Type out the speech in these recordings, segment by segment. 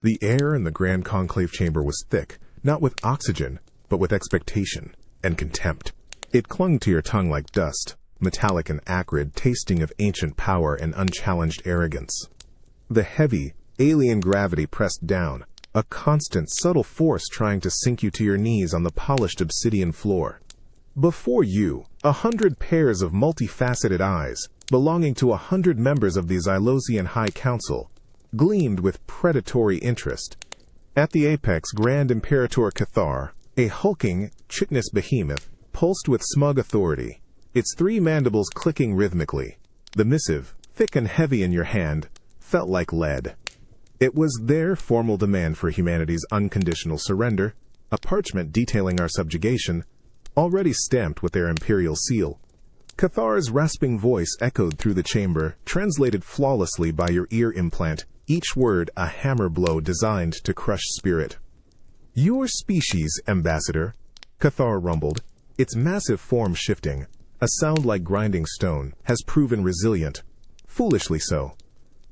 The air in the Grand Conclave chamber was thick, not with oxygen, but with expectation and contempt. It clung to your tongue like dust, metallic and acrid, tasting of ancient power and unchallenged arrogance. The heavy, alien gravity pressed down, a constant, subtle force trying to sink you to your knees on the polished obsidian floor. Before you, 100 pairs of multifaceted eyes, belonging to 100 members of the Xylosian High Council, gleamed with predatory interest. At the apex, Grand Imperator Cathar, a hulking, chitinous behemoth, pulsed with smug authority, its 3 mandibles clicking rhythmically. The missive, thick and heavy in your hand, felt like lead. It was their formal demand for humanity's unconditional surrender, a parchment detailing our subjugation, already stamped with their imperial seal. Cathar's rasping voice echoed through the chamber, translated flawlessly by your ear implant, each word a hammer blow designed to crush spirit. "Your species, Ambassador," Cathar rumbled, its massive form shifting, a sound like grinding stone, "has proven resilient. Foolishly so.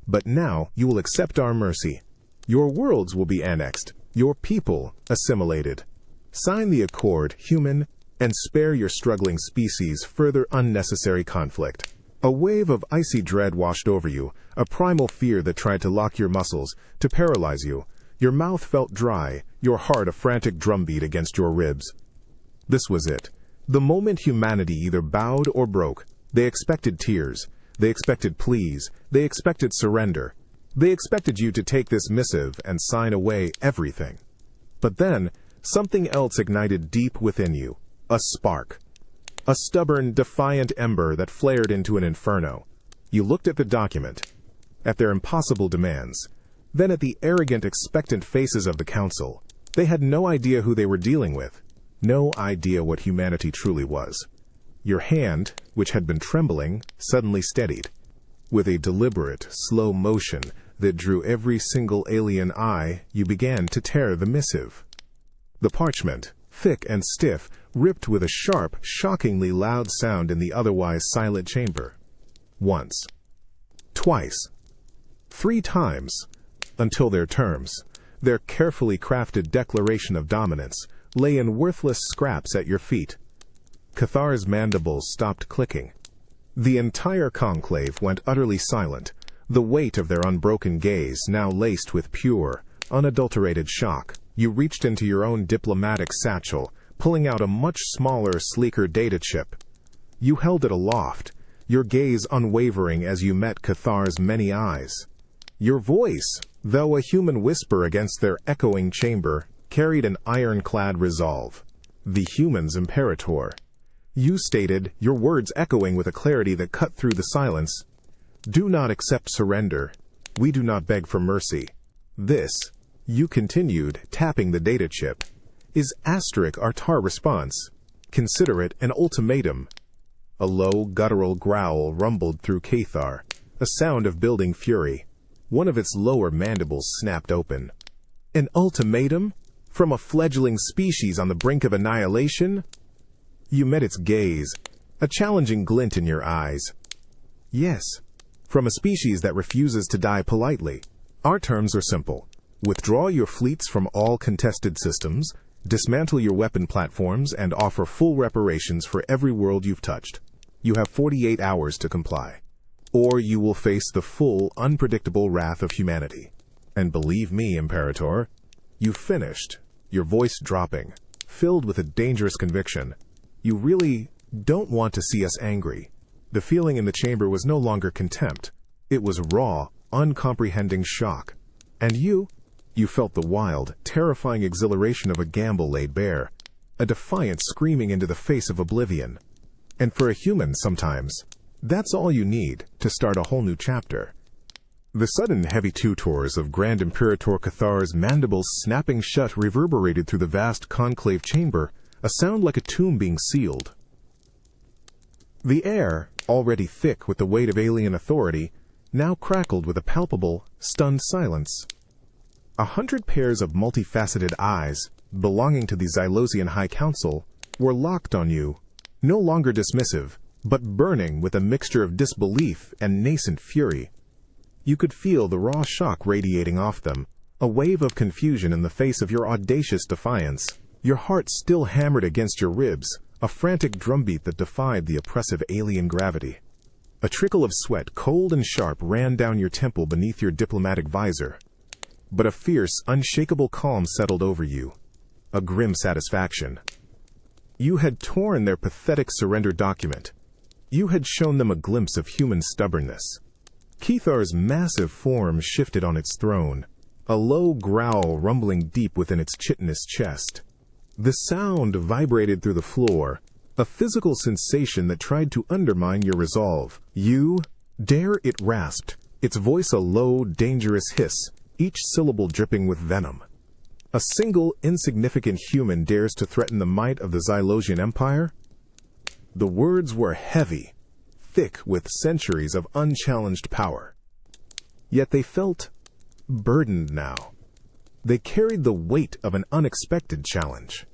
But now you will accept our mercy. Your worlds will be annexed, your people assimilated. Sign the accord, human, and spare your struggling species further unnecessary conflict." A wave of icy dread washed over you, a primal fear that tried to lock your muscles, to paralyze you. Your mouth felt dry, your heart a frantic drumbeat against your ribs. This was it. The moment humanity either bowed or broke. They expected tears. They expected pleas. They expected surrender. They expected you to take this missive and sign away everything. But then, something else ignited deep within you. A spark. A stubborn, defiant ember that flared into an inferno. You looked at the document, at their impossible demands, then at the arrogant, expectant faces of the council. They had no idea who they were dealing with, no idea what humanity truly was. Your hand, which had been trembling, suddenly steadied. With a deliberate, slow motion that drew every single alien eye, you began to tear the missive. The parchment, thick and stiff, ripped with a sharp, shockingly loud sound in the otherwise silent chamber. Once. Twice. 3 times. Until their terms, their carefully crafted declaration of dominance, lay in worthless scraps at your feet. Cathar's mandibles stopped clicking. The entire conclave went utterly silent, the weight of their unbroken gaze now laced with pure, unadulterated shock. You reached into your own diplomatic satchel, pulling out a much smaller, sleeker data chip. You held it aloft, your gaze unwavering as you met Cathar's many eyes. Your voice, though a human whisper against their echoing chamber, carried an ironclad resolve. The human's imperator. You stated, your words echoing with a clarity that cut through the silence, "Do not accept surrender. We do not beg for mercy. This," you continued, tapping the data chip, "is *our response. Consider it an ultimatum." A low, guttural growl rumbled through Cathar, a sound of building fury. One of its lower mandibles snapped open. "An ultimatum? From a fledgling species on the brink of annihilation?" You met its gaze, a challenging glint in your eyes. "Yes, from a species that refuses to die politely. Our terms are simple. Withdraw your fleets from all contested systems, dismantle your weapon platforms, and offer full reparations for every world you've touched. You have 48 hours to comply. Or you will face the full, unpredictable wrath of humanity. And believe me, Imperator," you finished, your voice dropping, filled with a dangerous conviction. "You really don't want to see us angry." The feeling in the chamber was no longer contempt. It was raw, uncomprehending shock. And you felt the wild, terrifying exhilaration of a gamble laid bare, a defiance screaming into the face of oblivion. And for a human, sometimes, that's all you need to start a whole new chapter. The sudden heavy tutors of Grand Imperator Cathar's mandibles snapping shut reverberated through the vast conclave chamber, a sound like a tomb being sealed. The air, already thick with the weight of alien authority, now crackled with a palpable, stunned silence. 100 pairs of multifaceted eyes, belonging to the Xylosian High Council, were locked on you, no longer dismissive, but burning with a mixture of disbelief and nascent fury. You could feel the raw shock radiating off them, A wave of confusion in the face of your audacious defiance. Your heart still hammered against your ribs, a frantic drumbeat that defied the oppressive alien gravity. A trickle of sweat, cold and sharp, ran down your temple beneath your diplomatic visor. But a fierce, unshakable calm settled over you. A grim satisfaction. You had torn their pathetic surrender document. You had shown them a glimpse of human stubbornness. Kethar's massive form shifted on its throne, a low growl rumbling deep within its chitinous chest. The sound vibrated through the floor, a physical sensation that tried to undermine your resolve. You dare, it rasped, its voice a low, dangerous hiss, each syllable dripping with venom. A single, insignificant human dares to threaten the might of the Xylosian Empire? The words were heavy, thick with centuries of unchallenged power. Yet they felt burdened now. They carried the weight of an unexpected challenge.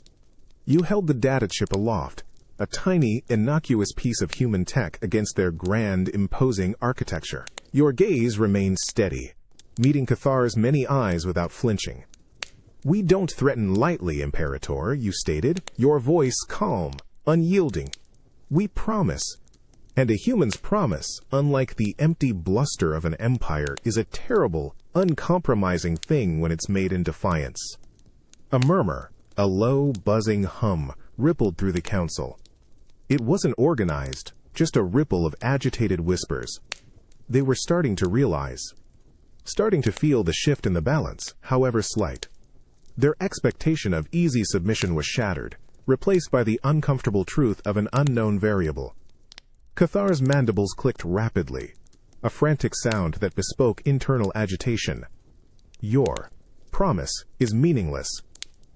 You held the data chip aloft, a tiny, innocuous piece of human tech against their grand, imposing architecture. Your gaze remained steady, meeting Kethar's many eyes without flinching. "We don't threaten lightly, Imperator," you stated, your voice calm, unyielding. "We promise." And a human's promise, unlike the empty bluster of an empire, is a terrible, uncompromising thing when it's made in defiance. A murmur, a low, buzzing hum, rippled through the council. It wasn't organized, just a ripple of agitated whispers. They were starting to realize, starting to feel the shift in the balance, however slight. Their expectation of easy submission was shattered, replaced by the uncomfortable truth of an unknown variable. Kethar's mandibles clicked rapidly, a frantic sound that bespoke internal agitation. "Your promise is meaningless.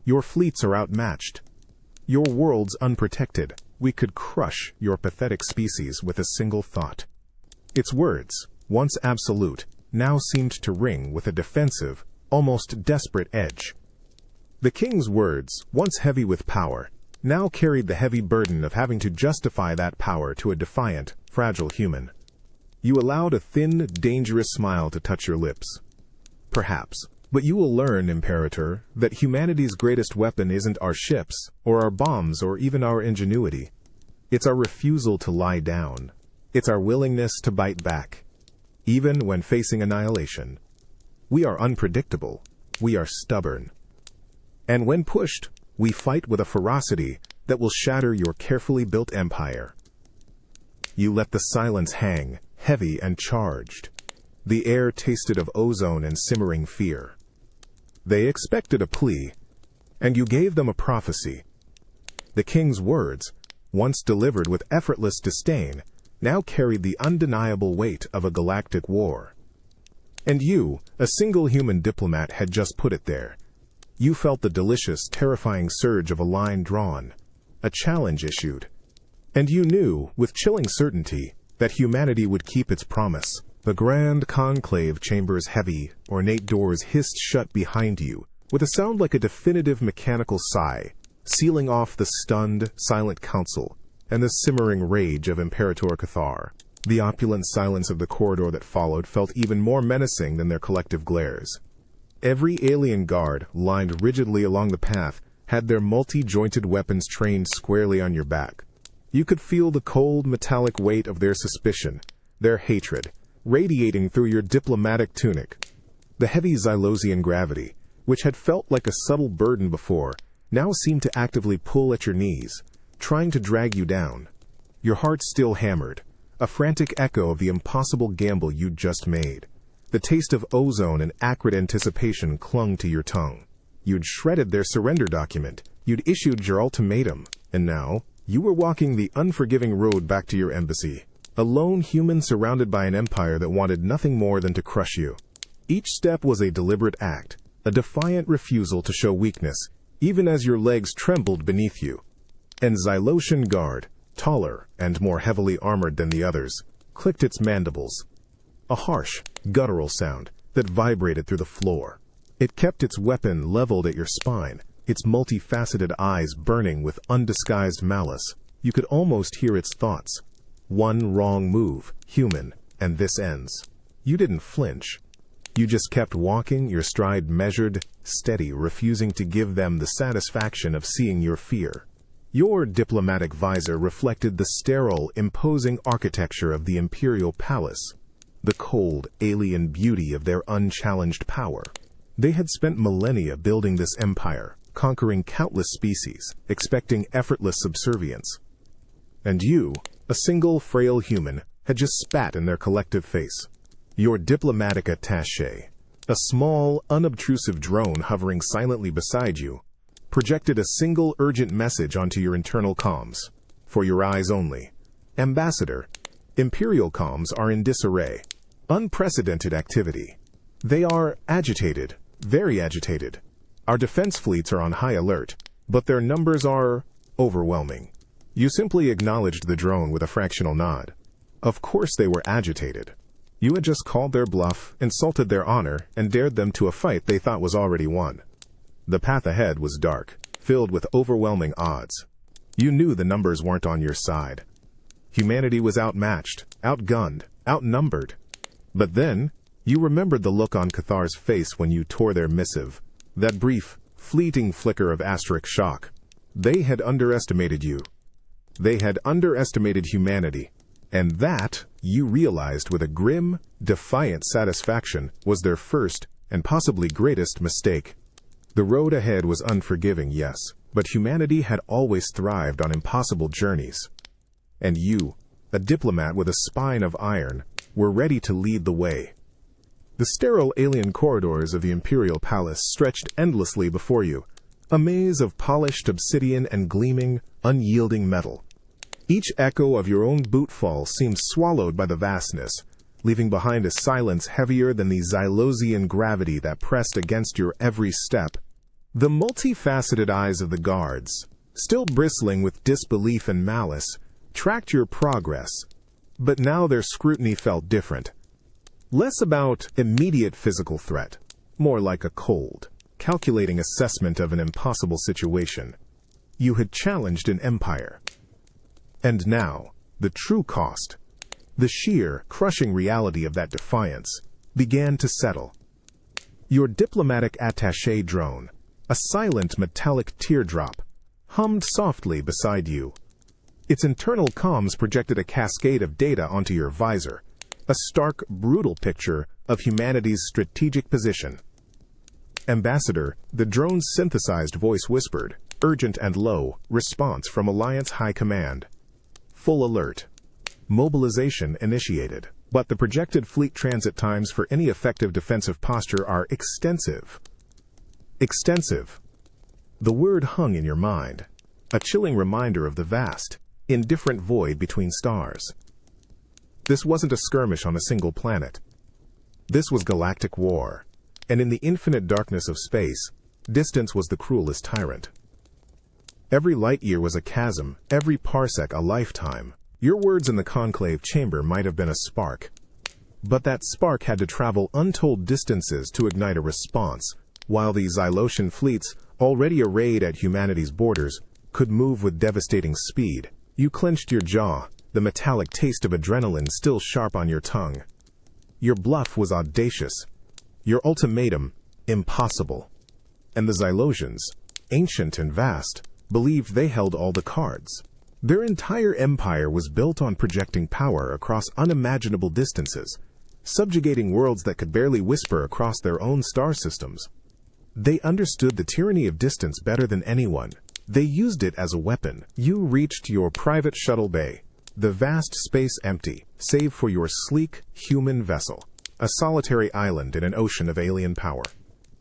Your fleets are outmatched. Your world's unprotected. We could crush your pathetic species with a single thought." Its words, once absolute, now seemed to ring with a defensive, almost desperate edge. The king's words, once heavy with power, now carried the heavy burden of having to justify that power to a defiant, fragile human. You allowed a thin, dangerous smile to touch your lips. "Perhaps, but you will learn, Imperator, that humanity's greatest weapon isn't our ships, or our bombs, or even our ingenuity. It's our refusal to lie down. It's our willingness to bite back, even when facing annihilation. We are unpredictable. We are stubborn. And when pushed, we fight with a ferocity that will shatter your carefully built empire." You let the silence hang, heavy and charged. The air tasted of ozone and simmering fear. They expected a plea, and you gave them a prophecy. The king's words, once delivered with effortless disdain, now carried the undeniable weight of a galactic war. And you, a single human diplomat, had just put it there. You felt the delicious, terrifying surge of a line drawn, a challenge issued. And you knew, with chilling certainty, that humanity would keep its promise. The grand conclave chamber's heavy, ornate doors hissed shut behind you, with a sound like a definitive mechanical sigh, sealing off the stunned, silent council and the simmering rage of Imperator Kethar. The opulent silence of the corridor that followed felt even more menacing than their collective glares. Every alien guard, lined rigidly along the path, had their multi-jointed weapons trained squarely on your back. You could feel the cold, metallic weight of their suspicion, their hatred, radiating through your diplomatic tunic. The heavy Xylosian gravity, which had felt like a subtle burden before, now seemed to actively pull at your knees, trying to drag you down. Your heart still hammered, a frantic echo of the impossible gamble you'd just made. The taste of ozone and acrid anticipation clung to your tongue. You'd shredded their surrender document. You'd issued your ultimatum. And now, you were walking the unforgiving road back to your embassy. A lone human surrounded by an empire that wanted nothing more than to crush you. Each step was a deliberate act, a defiant refusal to show weakness, even as your legs trembled beneath you. And Xylosian guard, taller and more heavily armored than the others, clicked its mandibles. A harsh, guttural sound that vibrated through the floor. It kept its weapon leveled at your spine, its multifaceted eyes burning with undisguised malice. You could almost hear its thoughts. "One wrong move, human, and this ends." You didn't flinch. You just kept walking, your stride measured, steady, refusing to give them the satisfaction of seeing your fear. Your diplomatic visor reflected the sterile, imposing architecture of the imperial palace, the cold, alien beauty of their unchallenged power. They had spent millennia building this empire, conquering countless species, expecting effortless subservience. And you, a single frail human, had just spat in their collective face. Your diplomatic attaché, a small, unobtrusive drone hovering silently beside you, projected a single urgent message onto your internal comms. For your eyes only. Ambassador, Imperial comms are in disarray. Unprecedented activity. They are agitated, very agitated. Our defense fleets are on high alert, but their numbers are overwhelming. You simply acknowledged the drone with a fractional nod. Of course they were agitated. You had just called their bluff, insulted their honor, and dared them to a fight they thought was already won. The path ahead was dark, filled with overwhelming odds. You knew the numbers weren't on your side. Humanity was outmatched, outgunned, outnumbered. But then, you remembered the look on Cathar's face when you tore their missive, that brief, fleeting flicker of asterisk shock. They had underestimated you. They had underestimated humanity. And that, you realized with a grim, defiant satisfaction, was their first, and possibly greatest, mistake. The road ahead was unforgiving, yes, but humanity had always thrived on impossible journeys. And you, a diplomat with a spine of iron, were ready to lead the way. The sterile alien corridors of the Imperial Palace stretched endlessly before you, a maze of polished obsidian and gleaming, unyielding metal. Each echo of your own bootfall seemed swallowed by the vastness, leaving behind a silence heavier than the Xylosian gravity that pressed against your every step. The multifaceted eyes of the guards, still bristling with disbelief and malice, tracked your progress, but now their scrutiny felt different. Less about immediate physical threat, more like a cold, calculating assessment of an impossible situation. You had challenged an empire. And now, the true cost, the sheer, crushing reality of that defiance, began to settle. Your diplomatic attaché drone, a silent metallic teardrop, hummed softly beside you. Its internal comms projected a cascade of data onto your visor, a stark, brutal picture of humanity's strategic position. Ambassador, the drone's synthesized voice whispered, urgent and low, response from Alliance High Command. Full alert. Mobilization initiated. But the projected fleet transit times for any effective defensive posture are extensive. Extensive. The word hung in your mind, a chilling reminder of the vast, indifferent void between stars. This wasn't a skirmish on a single planet. This was galactic war, and in the infinite darkness of space, distance was the cruelest tyrant. Every light year was a chasm, every parsec a lifetime. Your words in the conclave chamber might have been a spark. But that spark had to travel untold distances to ignite a response, while the Xylosian fleets, already arrayed at humanity's borders, could move with devastating speed. You clenched your jaw, the metallic taste of adrenaline still sharp on your tongue. Your bluff was audacious. Your ultimatum, impossible. And the Xylosians, ancient and vast, believed they held all the cards. Their entire empire was built on projecting power across unimaginable distances, subjugating worlds that could barely whisper across their own star systems. They understood the tyranny of distance better than anyone. They used it as a weapon. You reached your private shuttle bay, the vast space empty, save for your sleek, human vessel, a solitary island in an ocean of alien power.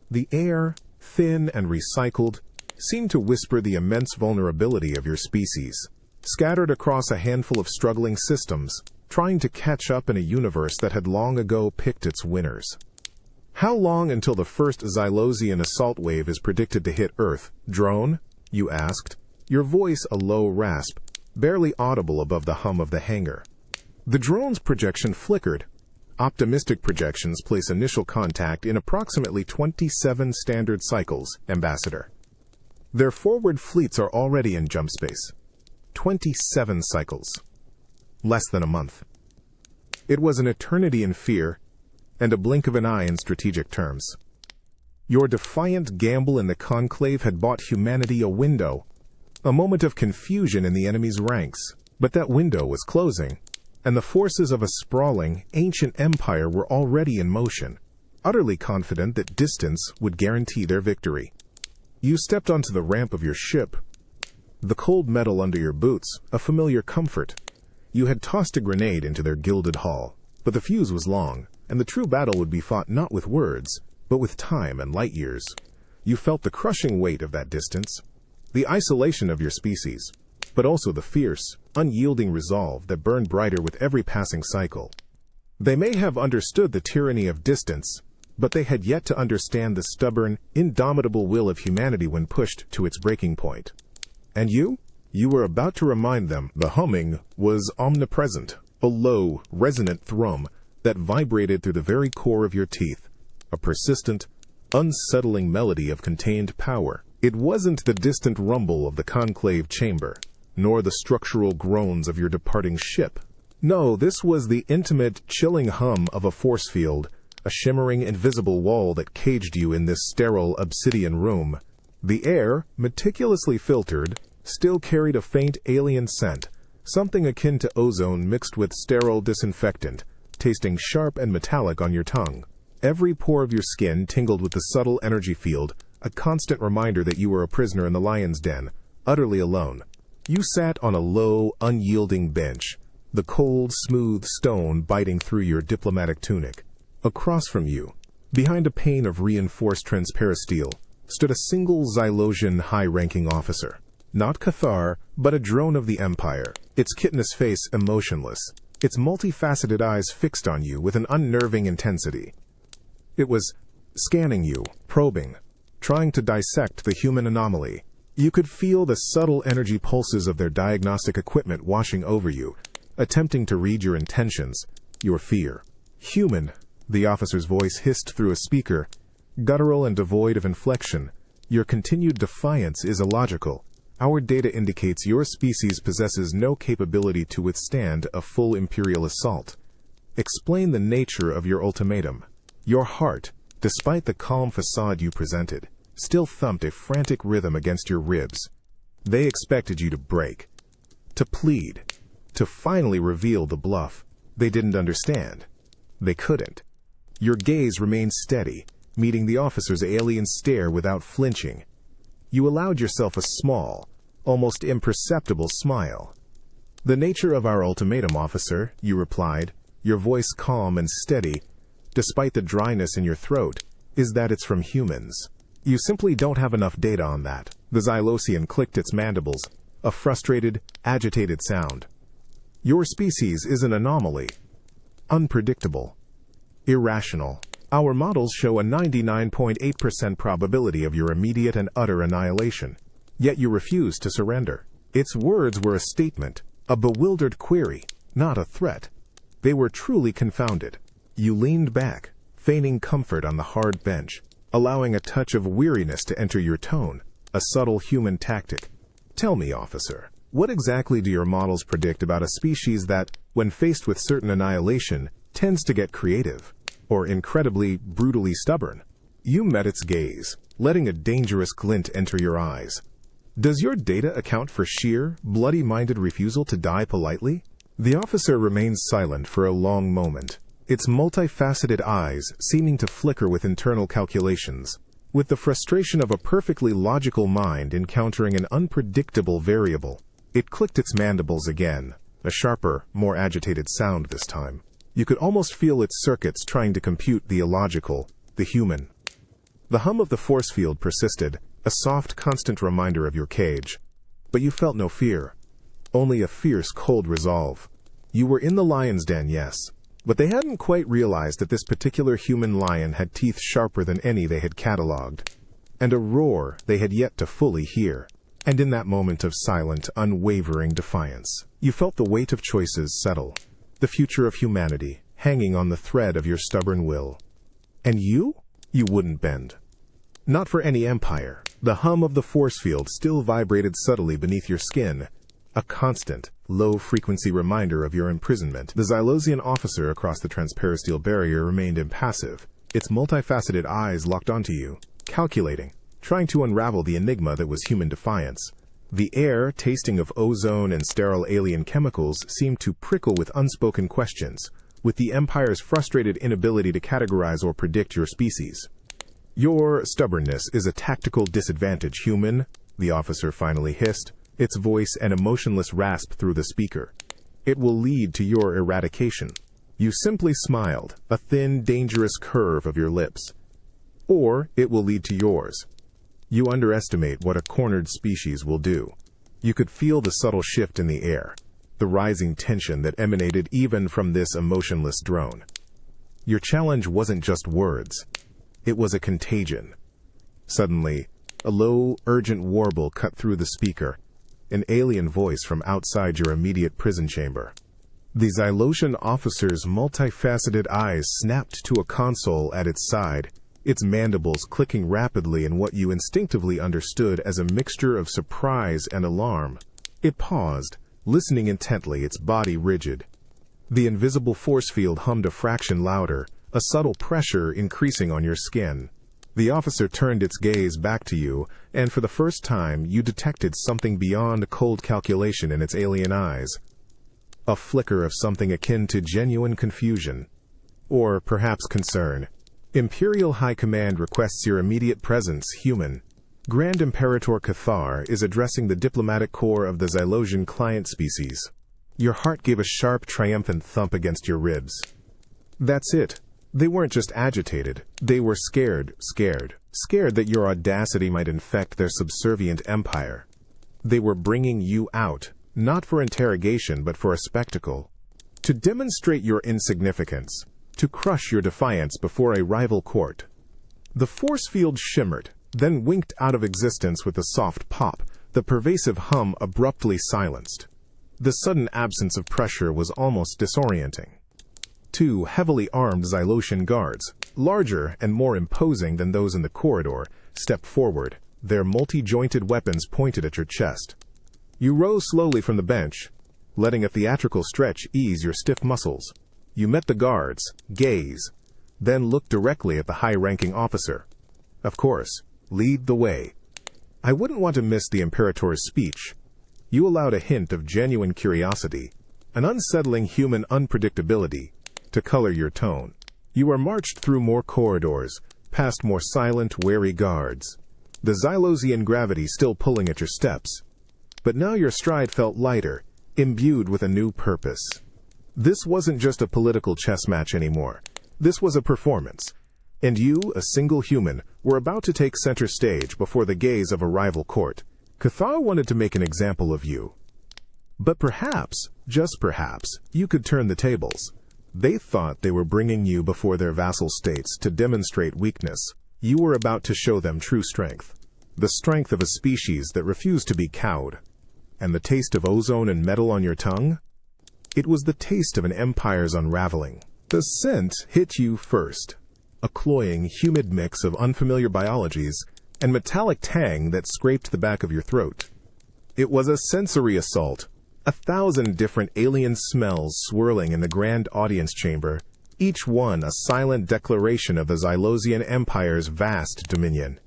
The air, thin and recycled, seemed to whisper the immense vulnerability of your species, scattered across a handful of struggling systems, trying to catch up in a universe that had long ago picked its winners. How long until the first Xylosian assault wave is predicted to hit Earth, drone? You asked, your voice a low rasp, barely audible above the hum of the hangar. The drone's projection flickered. Optimistic projections place initial contact in approximately 27 standard cycles, Ambassador. Their forward fleets are already in jump space. 27 cycles. Less than a month. It was an eternity in fear, and a blink of an eye in strategic terms. Your defiant gamble in the conclave had bought humanity a window, a moment of confusion in the enemy's ranks. But that window was closing, and the forces of a sprawling, ancient empire were already in motion, utterly confident that distance would guarantee their victory. You stepped onto the ramp of your ship, the cold metal under your boots, a familiar comfort. You had tossed a grenade into their gilded hull, but the fuse was long, and the true battle would be fought not with words, but with time and light years. You felt the crushing weight of that distance, the isolation of your species, but also the fierce, unyielding resolve that burned brighter with every passing cycle. They may have understood the tyranny of distance, but they had yet to understand the stubborn, indomitable will of humanity when pushed to its breaking point. And you? You were about to remind them. The humming was omnipresent, a low, resonant thrum that vibrated through the very core of your teeth, a persistent, unsettling melody of contained power. It wasn't the distant rumble of the conclave chamber, nor the structural groans of your departing ship. No, this was the intimate, chilling hum of a force field, a shimmering, invisible wall that caged you in this sterile, obsidian room. The air, meticulously filtered, still carried a faint alien scent, something akin to ozone mixed with sterile disinfectant, tasting sharp and metallic on your tongue. Every pore of your skin tingled with the subtle energy field, a constant reminder that you were a prisoner in the lion's den, utterly alone. You sat on a low, unyielding bench, the cold, smooth stone biting through your diplomatic tunic. Across from you, behind a pane of reinforced transparasteel, stood a single Xylosian high-ranking officer. Not Cathar, but a drone of the Empire, its chitinous face emotionless, its multifaceted eyes fixed on you with an unnerving intensity. It was scanning you, probing, trying to dissect the human anomaly. You could feel the subtle energy pulses of their diagnostic equipment washing over you, attempting to read your intentions, your fear. Human, the officer's voice hissed through a speaker, guttural and devoid of inflection. Your continued defiance is illogical. Our data indicates your species possesses no capability to withstand a full Imperial assault. Explain the nature of your ultimatum. Your heart, despite the calm facade you presented, still thumped a frantic rhythm against your ribs. They expected you to break, to plead, to finally reveal the bluff. They didn't understand. They couldn't. Your gaze remained steady, meeting the officer's alien stare without flinching. You allowed yourself a small, almost imperceptible smile. "The nature of our ultimatum, officer," you replied, your voice calm and steady, despite the dryness in your throat, "is that it's from humans. You simply don't have enough data on that." The Xylosian clicked its mandibles, a frustrated, agitated sound. "Your species is an anomaly. Unpredictable. Irrational. Our models show a 99.8% probability of your immediate and utter annihilation. Yet you refuse to surrender." Its words were a statement, a bewildered query, not a threat. They were truly confounded. You leaned back, feigning comfort on the hard bench, allowing a touch of weariness to enter your tone, a subtle human tactic. "Tell me, officer, what exactly do your models predict about a species that, when faced with certain annihilation, tends to get creative, or incredibly, brutally stubborn?" You met its gaze, letting a dangerous glint enter your eyes. "Does your data account for sheer, bloody-minded refusal to die politely?" The officer remained silent for a long moment, its multifaceted eyes seeming to flicker with internal calculations, with the frustration of a perfectly logical mind encountering an unpredictable variable. It clicked its mandibles again, a sharper, more agitated sound this time. You could almost feel its circuits trying to compute the illogical, the human. The hum of the force field persisted, a soft, constant reminder of your cage. But you felt no fear, only a fierce, cold resolve. You were in the lion's den, yes, but they hadn't quite realized that this particular human lion had teeth sharper than any they had catalogued, and a roar they had yet to fully hear. And in that moment of silent, unwavering defiance, you felt the weight of choices settle, the future of humanity hanging on the thread of your stubborn will. And you wouldn't bend. Not for any empire. The hum of the force field still vibrated subtly beneath your skin, a constant, low-frequency reminder of your imprisonment. The Xylosian officer across the transparasteel barrier remained impassive, its multifaceted eyes locked onto you, calculating, trying to unravel the enigma that was human defiance. The air, tasting of ozone and sterile alien chemicals, seemed to prickle with unspoken questions, with the Empire's frustrated inability to categorize or predict your species. "Your stubbornness is a tactical disadvantage, human," the officer finally hissed, its voice an emotionless rasp through the speaker. "It will lead to your eradication." You simply smiled, a thin, dangerous curve of your lips. "Or it will lead to yours." You underestimate what a cornered species will do. You could feel the subtle shift in the air, the rising tension that emanated even from this emotionless drone. Your challenge wasn't just words. It was a contagion. Suddenly, a low, urgent warble cut through the speaker, an alien voice from outside your immediate prison chamber. The Xylosian officer's multifaceted eyes snapped to a console at its side, its mandibles clicking rapidly in what you instinctively understood as a mixture of surprise and alarm. It paused, listening intently, its body rigid. The invisible force field hummed a fraction louder, a subtle pressure increasing on your skin. The officer turned its gaze back to you, and for the first time you detected something beyond cold calculation in its alien eyes. A flicker of something akin to genuine confusion. Or perhaps concern. "Imperial High Command requests your immediate presence, human. Grand Imperator Cathar is addressing the diplomatic corps of the Xylosian client species." Your heart gave a sharp, triumphant thump against your ribs. That's it. They weren't just agitated. They were scared that your audacity might infect their subservient empire. They were bringing you out, not for interrogation but for a spectacle. To demonstrate your insignificance, to crush your defiance before a rival court. The force field shimmered, then winked out of existence with a soft pop, the pervasive hum abruptly silenced. The sudden absence of pressure was almost disorienting. Two heavily armed Xylosian guards, larger and more imposing than those in the corridor, stepped forward, their multi-jointed weapons pointed at your chest. You rose slowly from the bench, letting a theatrical stretch ease your stiff muscles. You met the guards, gaze, then looked directly at the high-ranking officer. Of course, lead the way. I wouldn't want to miss the Imperator's speech. You allowed a hint of genuine curiosity, an unsettling human unpredictability, to color your tone. You were marched through more corridors, past more silent, wary guards, the Xylosian gravity still pulling at your steps. But now your stride felt lighter, imbued with a new purpose. This wasn't just a political chess match anymore. This was a performance. And you, a single human, were about to take center stage before the gaze of a rival court. Cathar wanted to make an example of you. But perhaps, just perhaps, you could turn the tables. They thought they were bringing you before their vassal states to demonstrate weakness. You were about to show them true strength. The strength of a species that refused to be cowed. And the taste of ozone and metal on your tongue? It was the taste of an empire's unraveling. The scent hit you first. A cloying, humid mix of unfamiliar biologies and metallic tang that scraped the back of your throat. It was a sensory assault. 1,000 different alien smells swirling in the grand audience chamber, each one a silent declaration of the Xylosian Empire's vast dominion.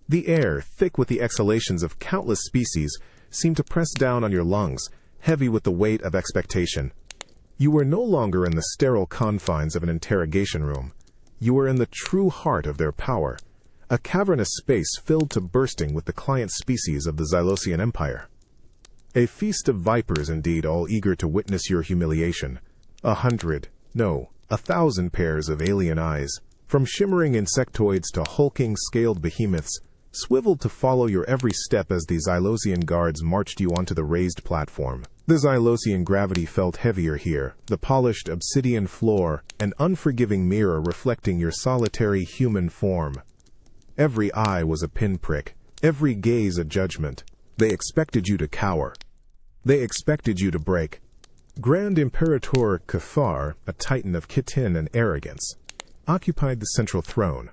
The air, thick with the exhalations of countless species, seemed to press down on your lungs, heavy with the weight of expectation. You were no longer in the sterile confines of an interrogation room. You were in the true heart of their power, a cavernous space filled to bursting with the client species of the Xylosian Empire. A feast of vipers indeed, all eager to witness your humiliation. 100, no, 1,000 pairs of alien eyes, from shimmering insectoids to hulking scaled behemoths, swiveled to follow your every step as the Xylosian guards marched you onto the raised platform. The Xylosian gravity felt heavier here, the polished obsidian floor, an unforgiving mirror reflecting your solitary human form. Every eye was a pinprick, every gaze a judgment. They expected you to cower. They expected you to break. Grand Imperator Cathar, a titan of Khitan and arrogance, occupied the central throne,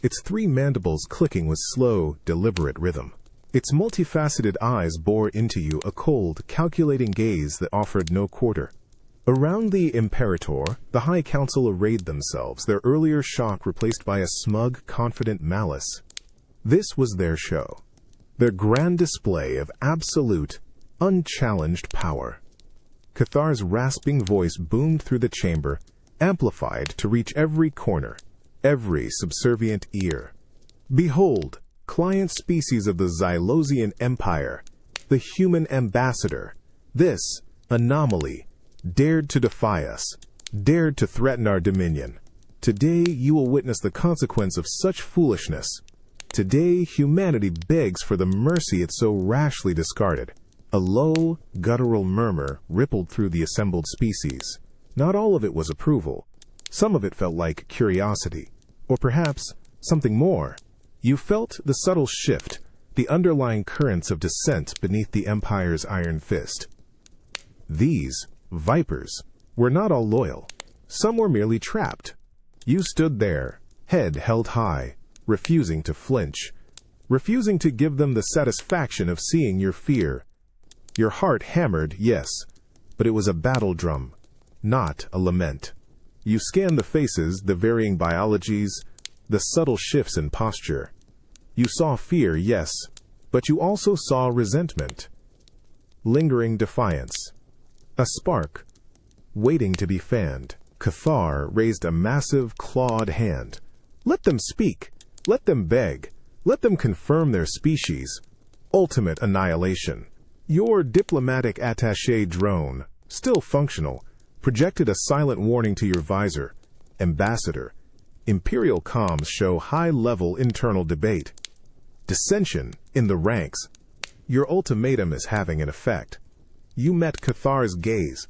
its three mandibles clicking with slow, deliberate rhythm. Its multifaceted eyes bore into you a cold, calculating gaze that offered no quarter. Around the Imperator, the High Council arrayed themselves, their earlier shock replaced by a smug, confident malice. This was their show, their grand display of absolute, unchallenged power. Cathar's rasping voice boomed through the chamber, amplified to reach every corner, every subservient ear. Behold, client species of the Xylosian Empire, the human ambassador, this anomaly, dared to defy us, dared to threaten our dominion. Today you will witness the consequence of such foolishness. Today humanity begs for the mercy it so rashly discarded. A low, guttural murmur rippled through the assembled species. Not all of it was approval. Some of it felt like curiosity, or perhaps something more. You felt the subtle shift, the underlying currents of dissent beneath the Empire's iron fist. These vipers were not all loyal. Some were merely trapped. You stood there, head held high, refusing to flinch, refusing to give them the satisfaction of seeing your fear. Your heart hammered, yes, but it was a battle drum, not a lament. You scanned the faces, the varying biologies, the subtle shifts in posture. You saw fear, yes, but you also saw resentment, lingering defiance. A spark, waiting to be fanned. Cathar raised a massive, clawed hand. Let them speak. Let them beg. Let them confirm their species. Ultimate annihilation. Your diplomatic attaché drone, still functional, projected a silent warning to your visor. Ambassador, Imperial comms show high-level internal debate. Dissension in the ranks. Your ultimatum is having an effect. You met Cathar's gaze,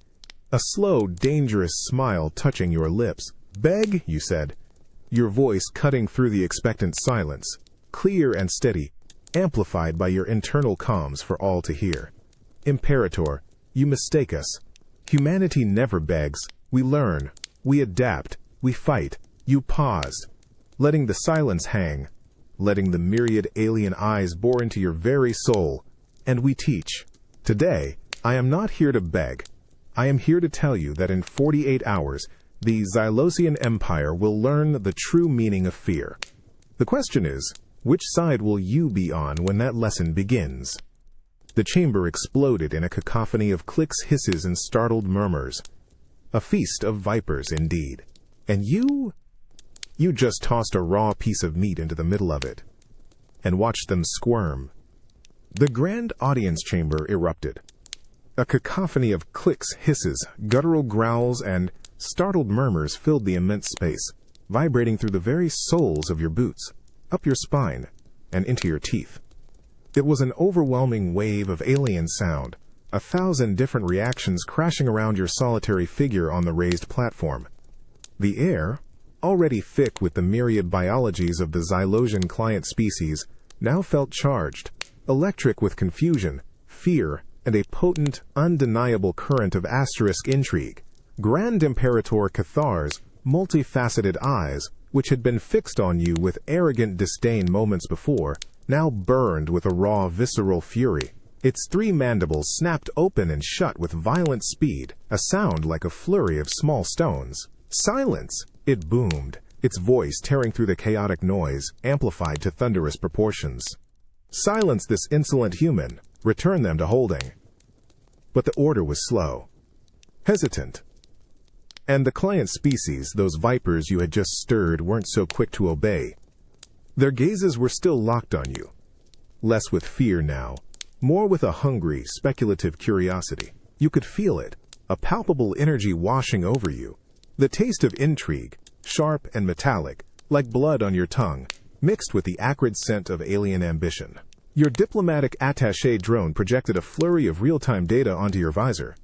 a slow, dangerous smile touching your lips. Beg, you said, your voice cutting through the expectant silence, clear and steady, amplified by your internal comms for all to hear. Imperator, you mistake us. Humanity never begs. We learn. We adapt. We fight. You paused, letting the silence hang, letting the myriad alien eyes bore into your very soul. And we teach. Today, I am not here to beg. I am here to tell you that in 48 hours, the Xylosian Empire will learn the true meaning of fear. The question is, which side will you be on when that lesson begins? The chamber exploded in a cacophony of clicks, hisses, and startled murmurs. A feast of vipers, indeed. And you just tossed a raw piece of meat into the middle of it, and watched them squirm. The grand audience chamber erupted. A cacophony of clicks, hisses, guttural growls, and startled murmurs filled the immense space, vibrating through the very soles of your boots, up your spine, and into your teeth. It was an overwhelming wave of alien sound, 1,000 different reactions crashing around your solitary figure on the raised platform. The air, already thick with the myriad biologies of the Xylosian client species, now felt charged, electric with confusion, fear, and a potent, undeniable current of asterisk intrigue. Grand Imperator Cathar's multifaceted eyes, which had been fixed on you with arrogant disdain moments before, now burned with a raw, visceral fury. Its 3 mandibles snapped open and shut with violent speed, a sound like a flurry of small stones. Silence! It boomed, its voice tearing through the chaotic noise, amplified to thunderous proportions. Silence this insolent human. Return them to holding. But the order was slow, hesitant. And the client species, those vipers you had just stirred, weren't so quick to obey. Their gazes were still locked on you, less with fear now, more with a hungry, speculative curiosity. You could feel it, a palpable energy washing over you, the taste of intrigue, sharp and metallic, like blood on your tongue, mixed with the acrid scent of alien ambition. Your diplomatic attaché drone projected a flurry of real-time data onto your visor.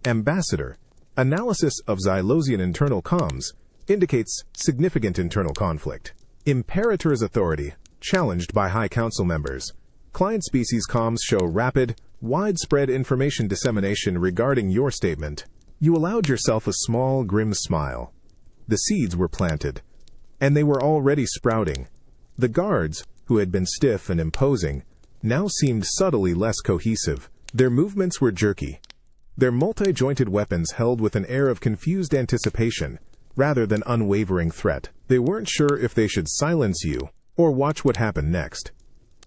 Ambassador, analysis of Xylosian internal comms indicates significant internal conflict. Imperator's authority, challenged by High Council members. Client species comms show rapid, widespread information dissemination regarding your statement. You allowed yourself a small, grim smile. The seeds were planted, and they were already sprouting. The guards, who had been stiff and imposing, now seemed subtly less cohesive. Their movements were jerky. Their multi-jointed weapons held with an air of confused anticipation, rather than unwavering threat. They weren't sure if they should silence you, or watch what happened next.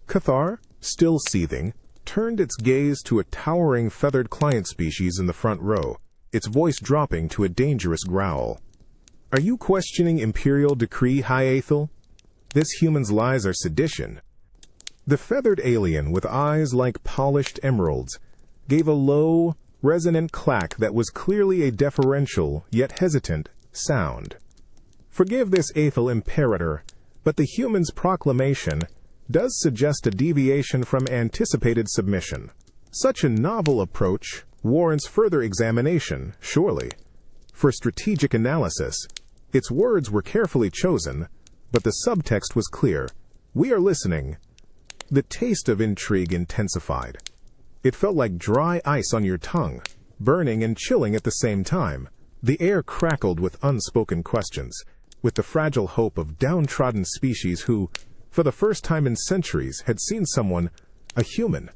Cathar, still seething, turned its gaze to a towering feathered client species in the front row, its voice dropping to a dangerous growl. "Are you questioning Imperial Decree, High Aethel? This human's lies are sedition." The feathered alien, with eyes like polished emeralds, gave a low, resonant clack that was clearly a deferential, yet hesitant, sound. "Forgive this Aethel Imperator, but the human's proclamation does suggest a deviation from anticipated submission. Such a novel approach warrants further examination, surely. For strategic analysis, its words were carefully chosen, but the subtext was clear. We are listening." The taste of intrigue intensified. It felt like dry ice on your tongue, burning and chilling at the same time. The air crackled with unspoken questions, with the fragile hope of downtrodden species who, for the first time in centuries, had seen someone, a human,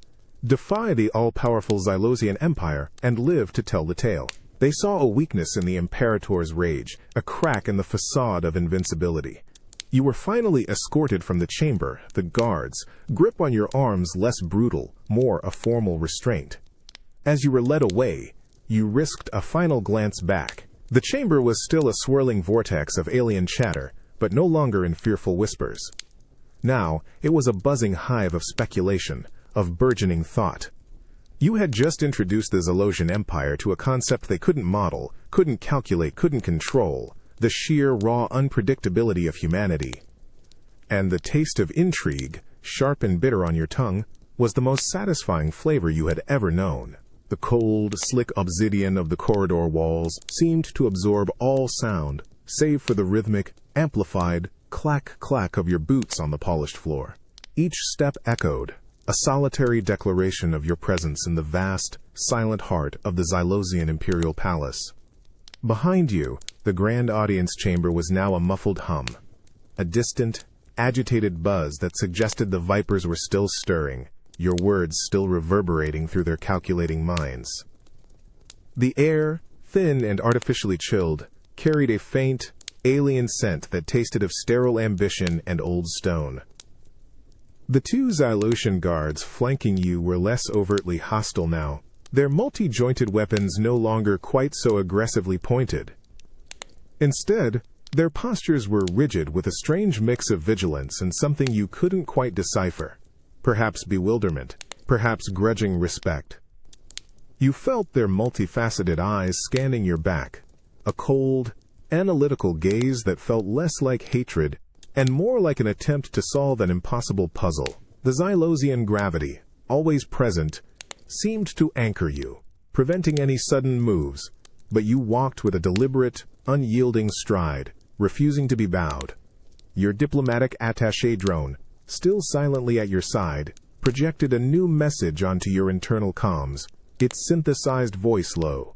defy the all-powerful Xylosian Empire and live to tell the tale. They saw a weakness in the Imperator's rage, a crack in the facade of invincibility. You were finally escorted from the chamber, the guards' grip on your arms less brutal, more a formal restraint. As you were led away, you risked a final glance back. The chamber was still a swirling vortex of alien chatter, but no longer in fearful whispers. Now, it was a buzzing hive of speculation, of burgeoning thought. You had just introduced the Xylosian Empire to a concept they couldn't model, couldn't calculate, couldn't control, the sheer raw unpredictability of humanity. And the taste of intrigue, sharp and bitter on your tongue, was the most satisfying flavor you had ever known. The cold, slick obsidian of the corridor walls seemed to absorb all sound, save for the rhythmic, amplified clack-clack of your boots on the polished floor. Each step echoed, a solitary declaration of your presence in the vast, silent heart of the Xylosian Imperial Palace. Behind you, the grand audience chamber was now a muffled hum, a distant, agitated buzz that suggested the vipers were still stirring, your words still reverberating through their calculating minds. The air, thin and artificially chilled, carried a faint, alien scent that tasted of sterile ambition and old stone. The two Xylosian guards flanking you were less overtly hostile now, their multi-jointed weapons no longer quite so aggressively pointed. Instead, their postures were rigid with a strange mix of vigilance and something you couldn't quite decipher. Perhaps bewilderment, perhaps grudging respect. You felt their multifaceted eyes scanning your back, a cold, analytical gaze that felt less like hatred and more like an attempt to solve an impossible puzzle. The Xylosian gravity, always present, seemed to anchor you, preventing any sudden moves, but you walked with a deliberate, unyielding stride, refusing to be bowed. Your diplomatic attaché drone, still silently at your side, projected a new message onto your internal comms, its synthesized voice low.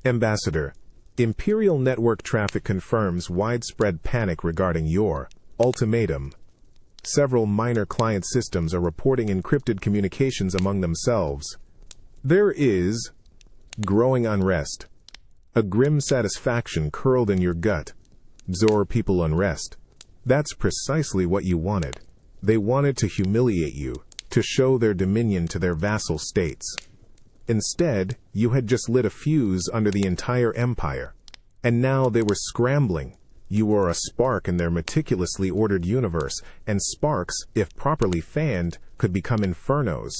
"Ambassador, Imperial network traffic confirms widespread panic regarding your ultimatum. Several minor client systems are reporting encrypted communications among themselves. There is growing unrest. A grim satisfaction curled in your gut. Xor people unrest. That's precisely what you wanted. They wanted to humiliate you, to show their dominion to their vassal states. Instead, you had just lit a fuse under the entire empire. And now they were scrambling. You were a spark in their meticulously ordered universe, and sparks, if properly fanned, could become infernos.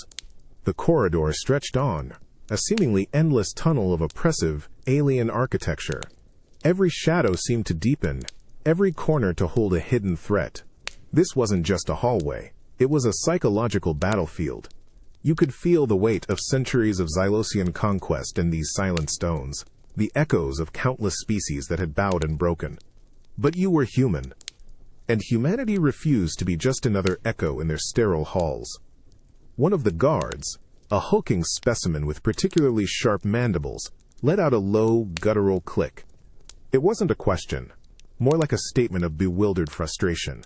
The corridor stretched on, a seemingly endless tunnel of oppressive, alien architecture. Every shadow seemed to deepen, every corner to hold a hidden threat. This wasn't just a hallway. It was a psychological battlefield. You could feel the weight of centuries of Xylosian conquest in these silent stones, the echoes of countless species that had bowed and broken. But you were human, and humanity refused to be just another echo in their sterile halls. One of the guards, a hulking specimen with particularly sharp mandibles, let out a low, guttural click. It wasn't a question, more like a statement of bewildered frustration.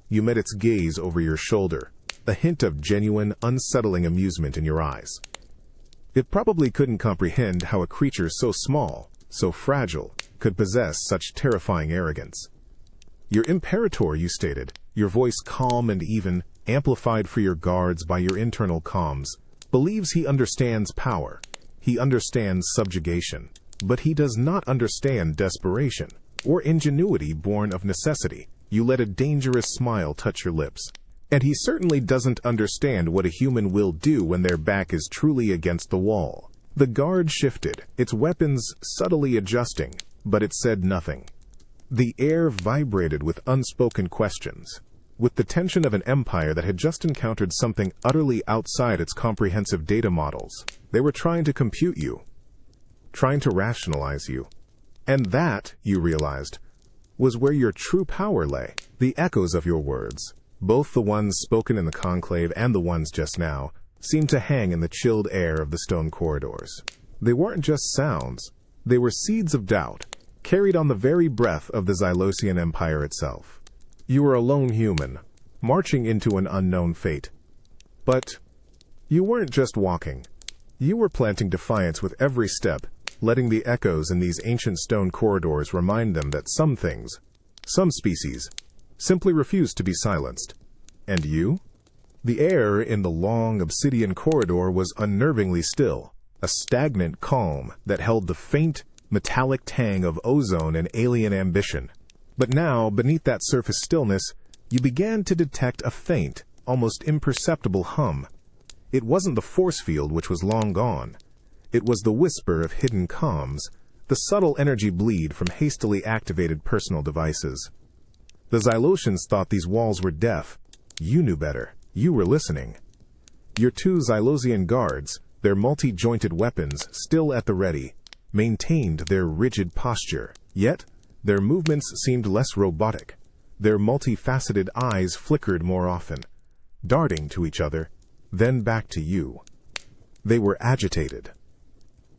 You met its gaze over your shoulder, a hint of genuine, unsettling amusement in your eyes. It probably couldn't comprehend how a creature so small, so fragile, could possess such terrifying arrogance. "Your Imperator," you stated, your voice calm and even, amplified for your guards by your internal comms, believes he understands power. He understands subjugation, but he does not understand desperation, or ingenuity born of necessity. You let a dangerous smile touch your lips. And he certainly doesn't understand what a human will do when their back is truly against the wall. The guard shifted, its weapons subtly adjusting, but it said nothing. The air vibrated with unspoken questions, with the tension of an empire that had just encountered something utterly outside its comprehensive data models. They were trying to compute you, trying to rationalize you. And that, you realized, was where your true power lay. The echoes of your words, both the ones spoken in the conclave and the ones just now, seemed to hang in the chilled air of the stone corridors. They weren't just sounds, they were seeds of doubt, carried on the very breath of the Xylosian Empire itself. You were a lone human, marching into an unknown fate. But you weren't just walking. You were planting defiance with every step, letting the echoes in these ancient stone corridors remind them that some things, some species, simply refuse to be silenced. And you? The air in the long obsidian corridor was unnervingly still, a stagnant calm that held the faint, metallic tang of ozone and alien ambition. But now, beneath that surface stillness, you began to detect a faint, almost imperceptible hum. It wasn't the force field which was long gone. It was the whisper of hidden comms, the subtle energy bleed from hastily activated personal devices. The Xylosians thought these walls were deaf. You knew better. You were listening. Your two Xylosian guards, their multi-jointed weapons still at the ready, maintained their rigid posture, yet their movements seemed less robotic. Their multifaceted eyes flickered more often, darting to each other, then back to you. They were agitated,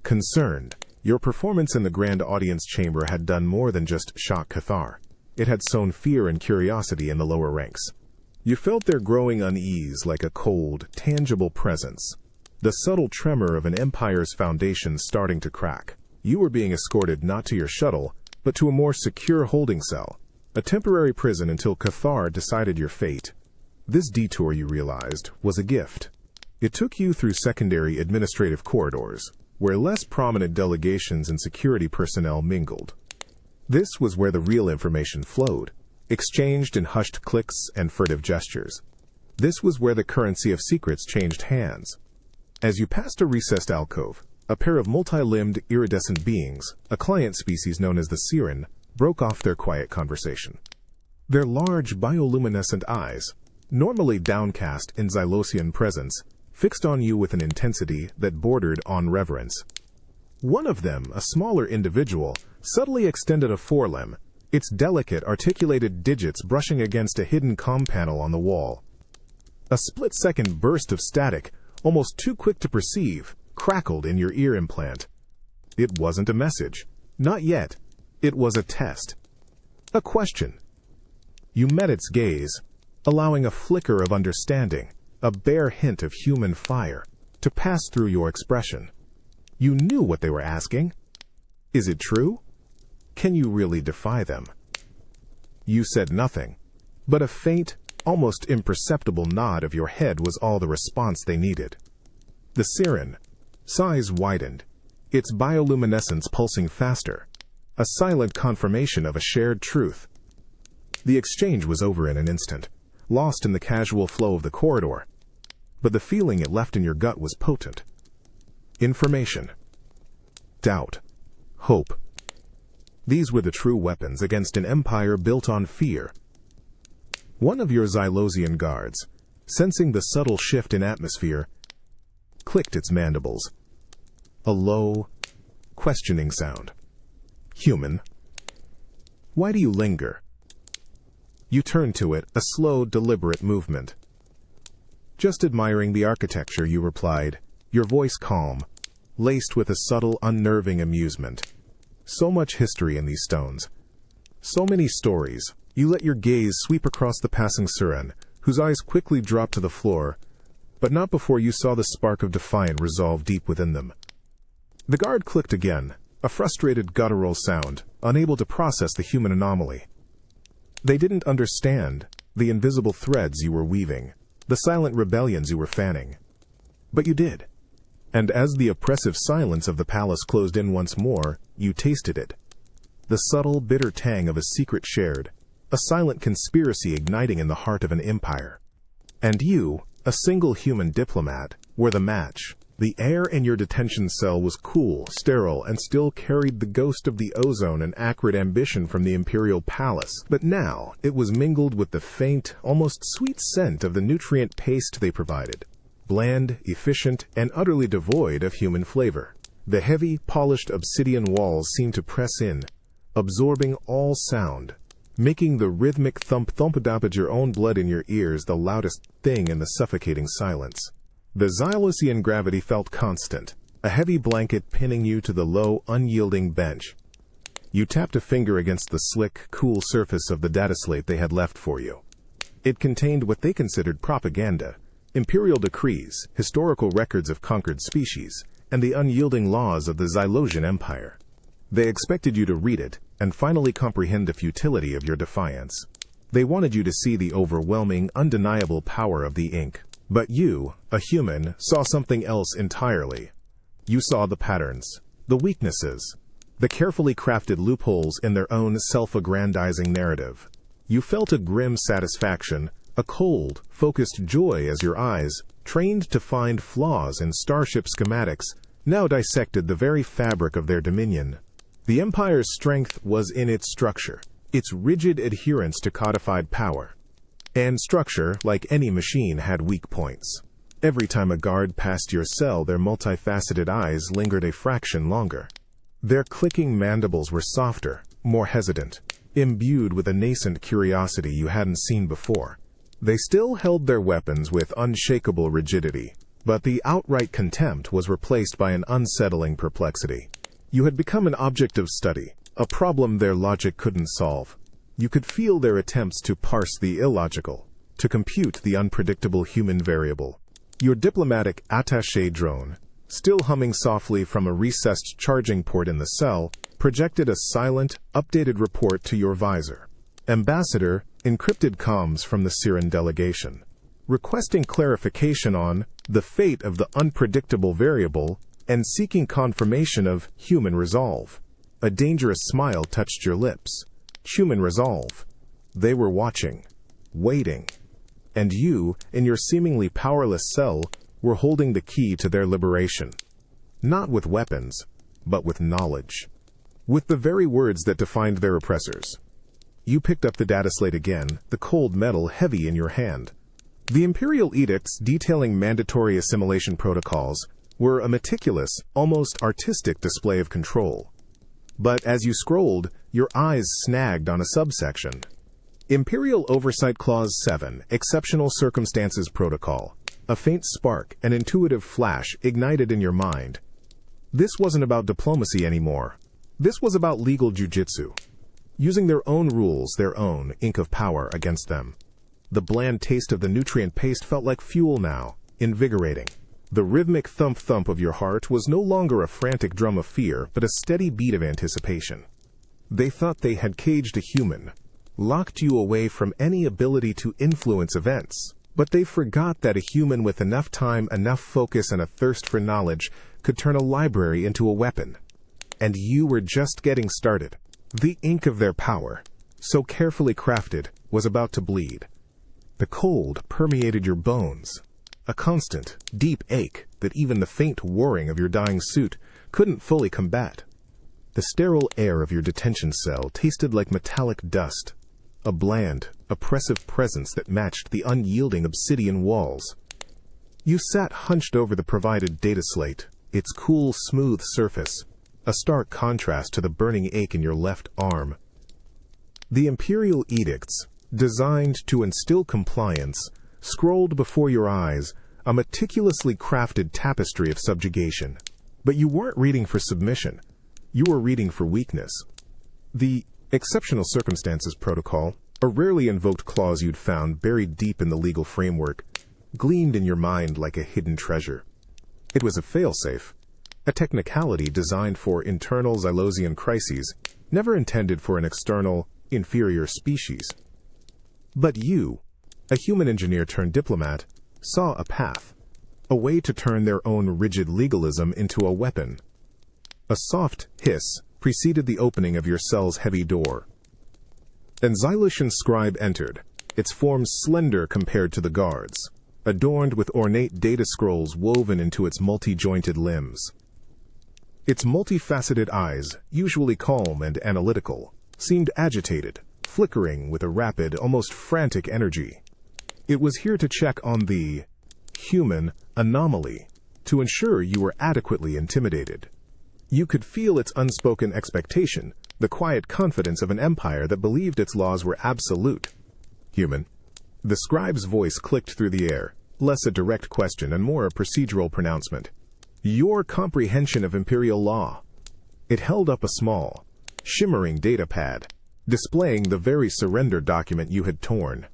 concerned. Your performance in the grand audience chamber had done more than just shock Cathar. It had sown fear and curiosity in the lower ranks. You felt their growing unease like a cold, tangible presence, the subtle tremor of an empire's foundation starting to crack. You were being escorted not to your shuttle, but to a more secure holding cell, a temporary prison until Cathar decided your fate. This detour, you realized, was a gift. It took you through secondary administrative corridors, where less prominent delegations and security personnel mingled. This was where the real information flowed, exchanged in hushed clicks and furtive gestures. This was where the currency of secrets changed hands. As you passed a recessed alcove, a pair of multi-limbed, iridescent beings, a client species known as the Siren, broke off their quiet conversation. Their large, bioluminescent eyes, normally downcast in Xylosian presence, fixed on you with an intensity that bordered on reverence. One of them, a smaller individual, subtly extended a forelimb, its delicate, articulated digits brushing against a hidden comm panel on the wall. A split-second burst of static, almost too quick to perceive, crackled in your ear implant. It wasn't a message. Not yet. It was a test. A question. You met its gaze, allowing a flicker of understanding, a bare hint of human fire, to pass through your expression. You knew what they were asking. Is it true? Can you really defy them? You said nothing, but a faint, almost imperceptible nod of your head was all the response they needed. The Siren, size widened, its bioluminescence pulsing faster, a silent confirmation of a shared truth. The exchange was over in an instant, lost in the casual flow of the corridor, but the feeling it left in your gut was potent. Information, doubt, hope. These were the true weapons against an empire built on fear. One of your Xylosian guards, sensing the subtle shift in atmosphere, clicked its mandibles. A low, questioning sound. Human. Why do you linger? You turned to it, a slow, deliberate movement. Just admiring the architecture, you replied, your voice calm, laced with a subtle, unnerving amusement. So much history in these stones. So many stories. You let your gaze sweep across the passing Siren, whose eyes quickly dropped to the floor, but not before you saw the spark of defiant resolve deep within them. The guard clicked again, a frustrated guttural sound, unable to process the human anomaly. They didn't understand the invisible threads you were weaving, the silent rebellions you were fanning. But you did. And as the oppressive silence of the palace closed in once more, you tasted it. The subtle, bitter tang of a secret shared, a silent conspiracy igniting in the heart of an empire. And you, a single human diplomat, were the match. The air in your detention cell was cool, sterile, and still carried the ghost of the ozone and acrid ambition from the imperial palace. But now it was mingled with the faint, almost sweet scent of the nutrient paste they provided. Bland, efficient, and utterly devoid of human flavor. The heavy, polished obsidian walls seemed to press in, absorbing all sound, making the rhythmic thump-thump-a-dap of your own blood in your ears the loudest thing in the suffocating silence. The Xylosian gravity felt constant, a heavy blanket pinning you to the low, unyielding bench. You tapped a finger against the slick, cool surface of the data slate they had left for you. It contained what they considered propaganda, imperial decrees, historical records of conquered species, and the unyielding laws of the Xylosian Empire. They expected you to read it and finally comprehend the futility of your defiance. They wanted you to see the overwhelming, undeniable power of the ink. But you, a human, saw something else entirely. You saw the patterns, the weaknesses, the carefully crafted loopholes in their own self-aggrandizing narrative. You felt a grim satisfaction, a cold, focused joy as your eyes, trained to find flaws in starship schematics, now dissected the very fabric of their dominion. The Empire's strength was in its structure, its rigid adherence to codified power. And structure, like any machine, had weak points. Every time a guard passed your cell, their multifaceted eyes lingered a fraction longer. Their clicking mandibles were softer, more hesitant, imbued with a nascent curiosity you hadn't seen before. They still held their weapons with unshakable rigidity, but the outright contempt was replaced by an unsettling perplexity. You had become an object of study, a problem their logic couldn't solve. You could feel their attempts to parse the illogical, to compute the unpredictable human variable. Your diplomatic attaché drone, still humming softly from a recessed charging port in the cell, projected a silent, updated report to your visor. Ambassador, encrypted comms from the Siren delegation, requesting clarification on the fate of the unpredictable variable and seeking confirmation of human resolve. A dangerous smile touched your lips. Human resolve. They were watching, waiting, and you, in your seemingly powerless cell, were holding the key to their liberation. Not with weapons, but with knowledge. With the very words that defined their oppressors. You picked up the data slate again, the cold metal heavy in your hand. The imperial edicts detailing mandatory assimilation protocols were a meticulous, almost artistic display of control. But as you scrolled, your eyes snagged on a subsection. Imperial Oversight Clause 7, Exceptional Circumstances Protocol. A faint spark, an intuitive flash, ignited in your mind. This wasn't about diplomacy anymore. This was about legal jujitsu. Using their own rules, their own ink of power against them. The bland taste of the nutrient paste felt like fuel now, invigorating. The rhythmic thump-thump of your heart was no longer a frantic drum of fear, but a steady beat of anticipation. They thought they had caged a human, locked you away from any ability to influence events. But they forgot that a human with enough time, enough focus, and a thirst for knowledge could turn a library into a weapon. And you were just getting started. The ink of their power, so carefully crafted, was about to bleed. The cold permeated your bones. A constant, deep ache that even the faint whirring of your dying suit couldn't fully combat. The sterile air of your detention cell tasted like metallic dust, a bland, oppressive presence that matched the unyielding obsidian walls. You sat hunched over the provided data slate, its cool, smooth surface, a stark contrast to the burning ache in your left arm. The imperial edicts, designed to instill compliance, scrolled before your eyes, a meticulously crafted tapestry of subjugation. But you weren't reading for submission. You were reading for weakness. The Exceptional Circumstances Protocol, A rarely invoked clause you'd found buried deep in the legal framework, gleamed in your mind like a hidden treasure. It was a failsafe, a technicality designed for internal Xylosian crises, never intended for an external, inferior species. But you, a human engineer turned diplomat, saw a path, a way to turn their own rigid legalism into a weapon. A soft hiss preceded the opening of your cell's heavy door. An Xylosian scribe entered, its form slender compared to the guards, adorned with ornate data scrolls woven into its multi-jointed limbs. Its multifaceted eyes, usually calm and analytical, seemed agitated, flickering with a rapid, almost frantic energy. It was here to check on the human anomaly, to ensure you were adequately intimidated. You could feel its unspoken expectation, the quiet confidence of an empire that believed its laws were absolute. Human. The scribe's voice clicked through the air, less a direct question and more a procedural pronouncement. Your comprehension of imperial law. It held up a small, shimmering data pad, displaying the very surrender document you had torn.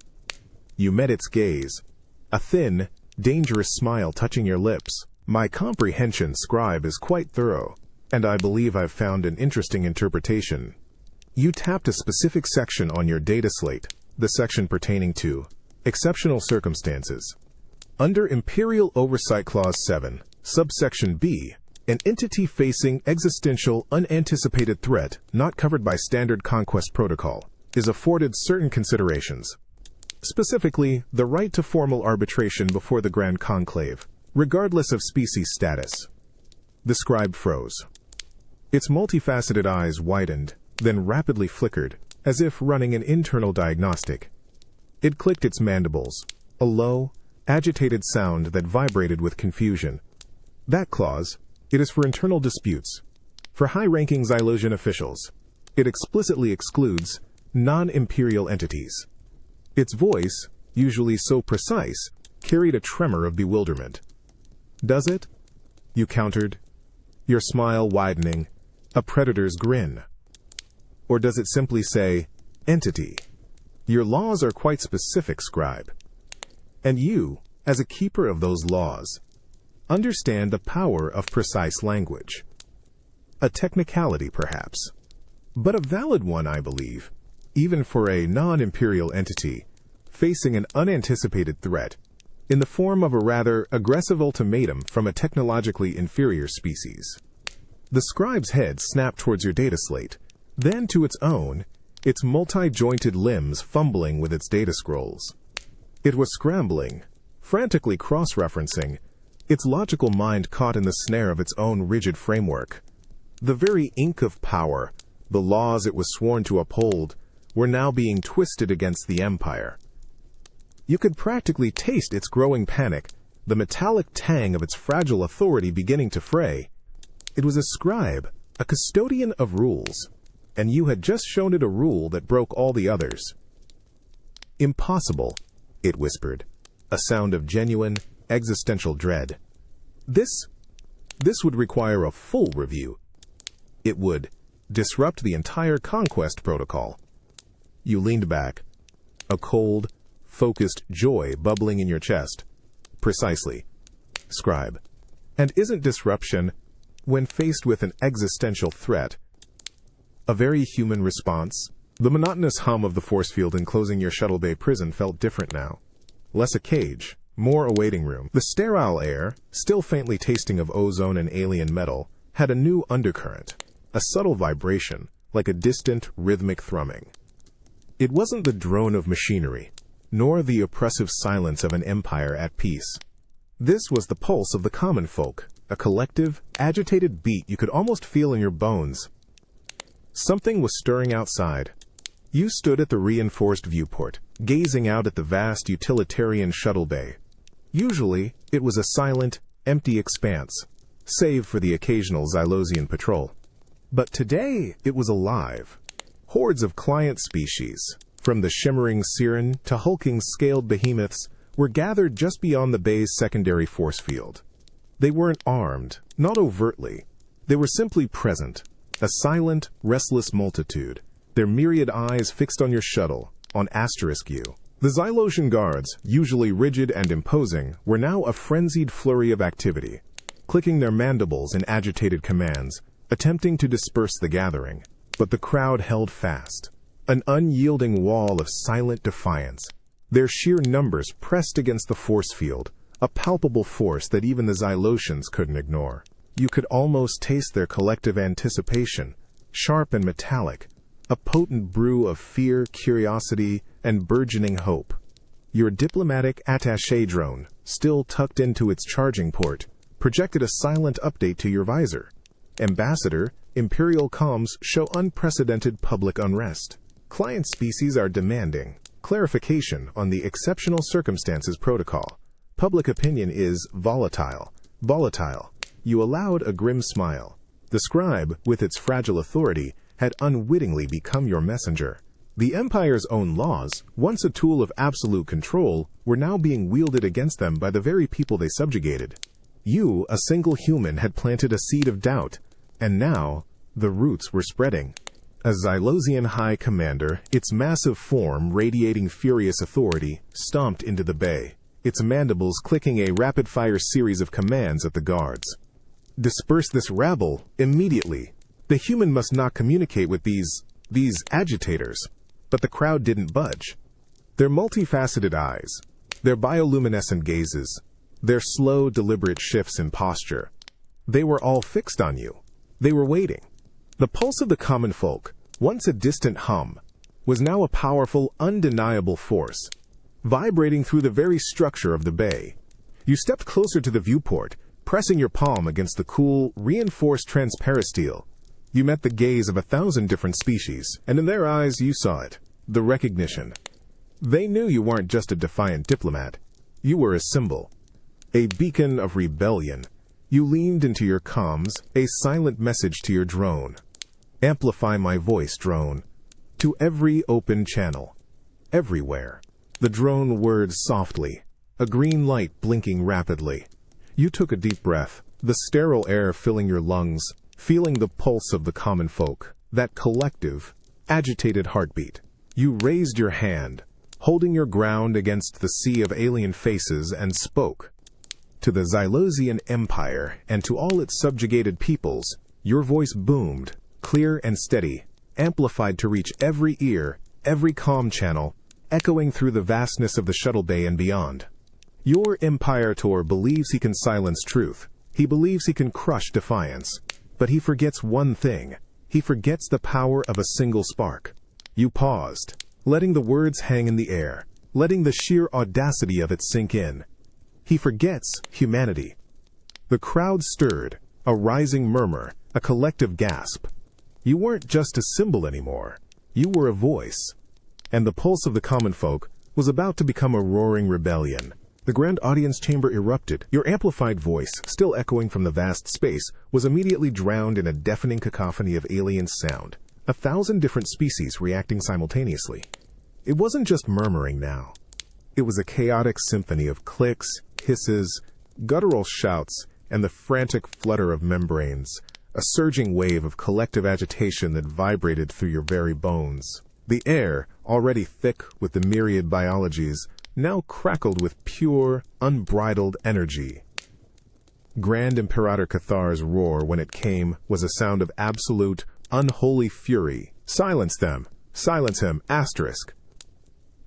You met its gaze, a thin, dangerous smile touching your lips. My comprehension, scribe, is quite thorough, and I believe I've found an interesting interpretation. You tapped a specific section on your data slate, the section pertaining to exceptional circumstances. Under Imperial Oversight Clause 7, subsection B, an entity facing existential, unanticipated threat not covered by standard conquest protocol is afforded certain considerations. Specifically, the right to formal arbitration before the Grand Conclave, regardless of species status. The scribe froze. Its multifaceted eyes widened, then rapidly flickered, as if running an internal diagnostic. It clicked its mandibles, a low, agitated sound that vibrated with confusion. That clause, it is for internal disputes. For high-ranking Xylosian officials, it explicitly excludes non-imperial entities. Its voice, usually so precise, carried a tremor of bewilderment. Does it? You countered, your smile widening, a predator's grin. Or does it simply say, entity? Your laws are quite specific, scribe. And you, as a keeper of those laws, understand the power of precise language. A technicality, perhaps, but a valid one, I believe, even for a non-imperial entity facing an unanticipated threat in the form of a rather aggressive ultimatum from a technologically inferior species. The scribe's head snapped towards your data slate, then to its own, its multi-jointed limbs fumbling with its data scrolls. It was scrambling, frantically cross-referencing, its logical mind caught in the snare of its own rigid framework. The very ink of power, the laws it was sworn to uphold, were now being twisted against the empire. You could practically taste its growing panic, the metallic tang of its fragile authority beginning to fray. It was a scribe, a custodian of rules, and you had just shown it a rule that broke all the others. Impossible, it whispered, a sound of genuine, existential dread. This would require a full review. It would disrupt the entire conquest protocol. You leaned back, a cold, focused joy bubbling in your chest. Precisely, scribe. And isn't disruption, when faced with an existential threat, a very human response? The monotonous hum of the force field enclosing your shuttle bay prison felt different now. Less a cage, more a waiting room. The sterile air, still faintly tasting of ozone and alien metal, had a new undercurrent, a subtle vibration, like a distant, rhythmic thrumming. It wasn't the drone of machinery, nor the oppressive silence of an empire at peace. This was the pulse of the common folk, a collective, agitated beat you could almost feel in your bones. Something was stirring outside. You stood at the reinforced viewport, gazing out at the vast utilitarian shuttle bay. Usually, it was a silent, empty expanse, save for the occasional Xylosian patrol. But today, it was alive. Hordes of client species, from the shimmering Siren to hulking scaled behemoths, were gathered just beyond the bay's secondary force field. They weren't armed, not overtly. They were simply present, a silent, restless multitude, their myriad eyes fixed on your shuttle, on *U. The Xylosian guards, usually rigid and imposing, were now a frenzied flurry of activity, clicking their mandibles in agitated commands, attempting to disperse the gathering. But the crowd held fast, an unyielding wall of silent defiance. Their sheer numbers pressed against the force field, a palpable force that even the Xylosians couldn't ignore. You could almost taste their collective anticipation, sharp and metallic, a potent brew of fear, curiosity, and burgeoning hope. Your diplomatic attaché drone, still tucked into its charging port, projected a silent update to your visor. Ambassador, Imperial comms show unprecedented public unrest. Client species are demanding clarification on the exceptional circumstances protocol. Public opinion is volatile. Volatile. You allowed a grim smile. The scribe, with its fragile authority, had unwittingly become your messenger. The Empire's own laws, once a tool of absolute control, were now being wielded against them by the very people they subjugated. You, a single human, had planted a seed of doubt, and now the roots were spreading. A Xylosian High Commander, its massive form radiating furious authority, stomped into the bay, its mandibles clicking a rapid-fire series of commands at the guards. Disperse this rabble immediately. The human must not communicate with these agitators. But the crowd didn't budge. Their multifaceted eyes, their bioluminescent gazes, their slow, deliberate shifts in posture, they were all fixed on you. They were waiting. The pulse of the common folk, once a distant hum, was now a powerful, undeniable force, vibrating through the very structure of the bay. You stepped closer to the viewport, pressing your palm against the cool, reinforced transparisteel. You met the gaze of 1,000 different species, and in their eyes you saw it, the recognition. They knew you weren't just a defiant diplomat. You were a symbol, a beacon of rebellion. You leaned into your comms, a silent message to your drone. Amplify my voice, drone. To every open channel. Everywhere. The drone whirred softly, a green light blinking rapidly. You took a deep breath, the sterile air filling your lungs, feeling the pulse of the common folk, that collective, agitated heartbeat. You raised your hand, holding your ground against the sea of alien faces, and spoke. To the Xylosian Empire and to all its subjugated peoples, your voice boomed, clear and steady, amplified to reach every ear, every comm channel, echoing through the vastness of the shuttle bay and beyond. Your Imperator believes he can silence truth. He believes he can crush defiance. But he forgets one thing. He forgets the power of a single spark. You paused, letting the words hang in the air, letting the sheer audacity of it sink in. He forgets humanity. The crowd stirred, a rising murmur, a collective gasp. You weren't just a symbol anymore. You were a voice. And the pulse of the common folk was about to become a roaring rebellion. The grand audience chamber erupted. Your amplified voice, still echoing from the vast space, was immediately drowned in a deafening cacophony of alien sound, 1,000 different species reacting simultaneously. It wasn't just murmuring now. It was a chaotic symphony of clicks, hisses, guttural shouts, and the frantic flutter of membranes, a surging wave of collective agitation that vibrated through your very bones. The air, already thick with the myriad biologies, now crackled with pure, unbridled energy. Grand Imperator Cathar's roar, when it came, was a sound of absolute, unholy fury. Silence them! Silence him! Asterisk!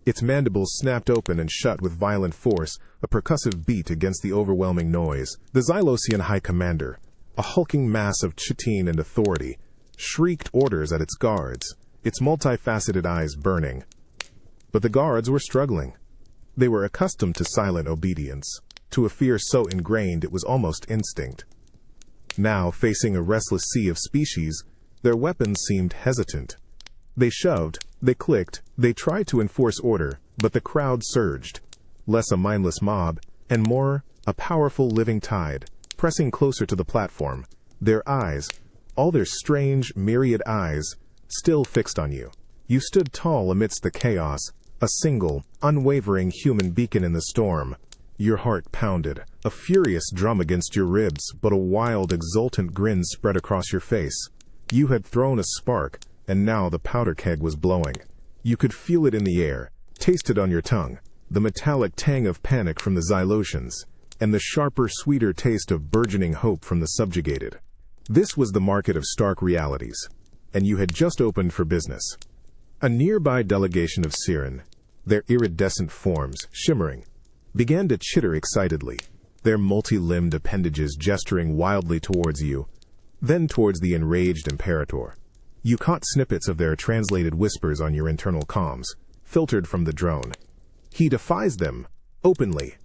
Its mandibles snapped open and shut with violent force, a percussive beat against the overwhelming noise. The Xylosian High Commander, a hulking mass of chitin and authority, shrieked orders at its guards, its multifaceted eyes burning. But the guards were struggling. They were accustomed to silent obedience, to a fear so ingrained it was almost instinct. Now, facing a restless sea of species, their weapons seemed hesitant. They shoved, they clicked, they tried to enforce order, but the crowd surged, less a mindless mob, and more a powerful living tide, pressing closer to the platform, their eyes, all their strange, myriad eyes, still fixed on you. You stood tall amidst the chaos, a single, unwavering human beacon in the storm. Your heart pounded, a furious drum against your ribs, but a wild, exultant grin spread across your face. You had thrown a spark, and now the powder keg was blowing. You could feel it in the air, taste it on your tongue, the metallic tang of panic from the Xylotians, and the sharper, sweeter taste of burgeoning hope from the subjugated. This was the market of stark realities, and you had just opened for business. A nearby delegation of Siren, their iridescent forms shimmering, began to chitter excitedly, their multi-limbed appendages gesturing wildly towards you, then towards the enraged Imperator. You caught snippets of their translated whispers on your internal comms, filtered from the drone. He defies them, openly.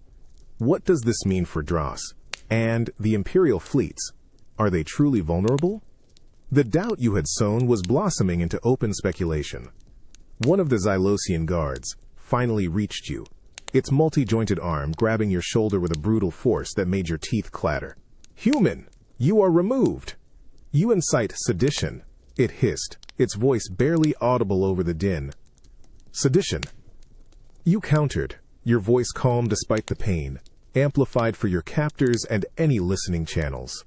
What does this mean for Dross? And the Imperial fleets? Are they truly vulnerable? The doubt you had sown was blossoming into open speculation. One of the Xylosian guards finally reached you, its multi-jointed arm grabbing your shoulder with a brutal force that made your teeth clatter. "Human, you are removed. You incite sedition," it hissed, its voice barely audible over the din. "Sedition." You countered, your voice calm despite the pain, amplified for your captors and any listening channels.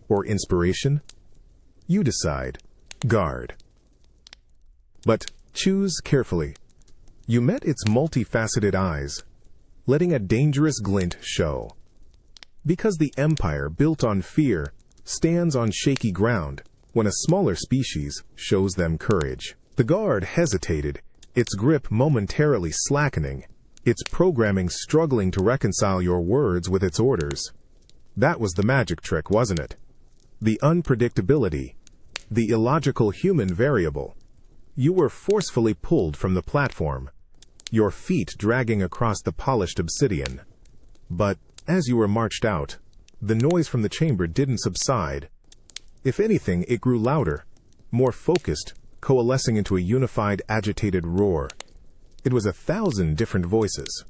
Or inspiration? You decide. Guard. But choose carefully. You met its multifaceted eyes, letting a dangerous glint show. Because the Empire, built on fear, stands on shaky ground when a smaller species shows them courage. The guard hesitated, its grip momentarily slackening, its programming struggling to reconcile your words with its orders. That was the magic trick, wasn't it? The unpredictability, the illogical human variable. You were forcefully pulled from the platform, your feet dragging across the polished obsidian. But as you were marched out, the noise from the chamber didn't subside. If anything, it grew louder, more focused, coalescing into a unified, agitated roar. It was 1,000 different voices,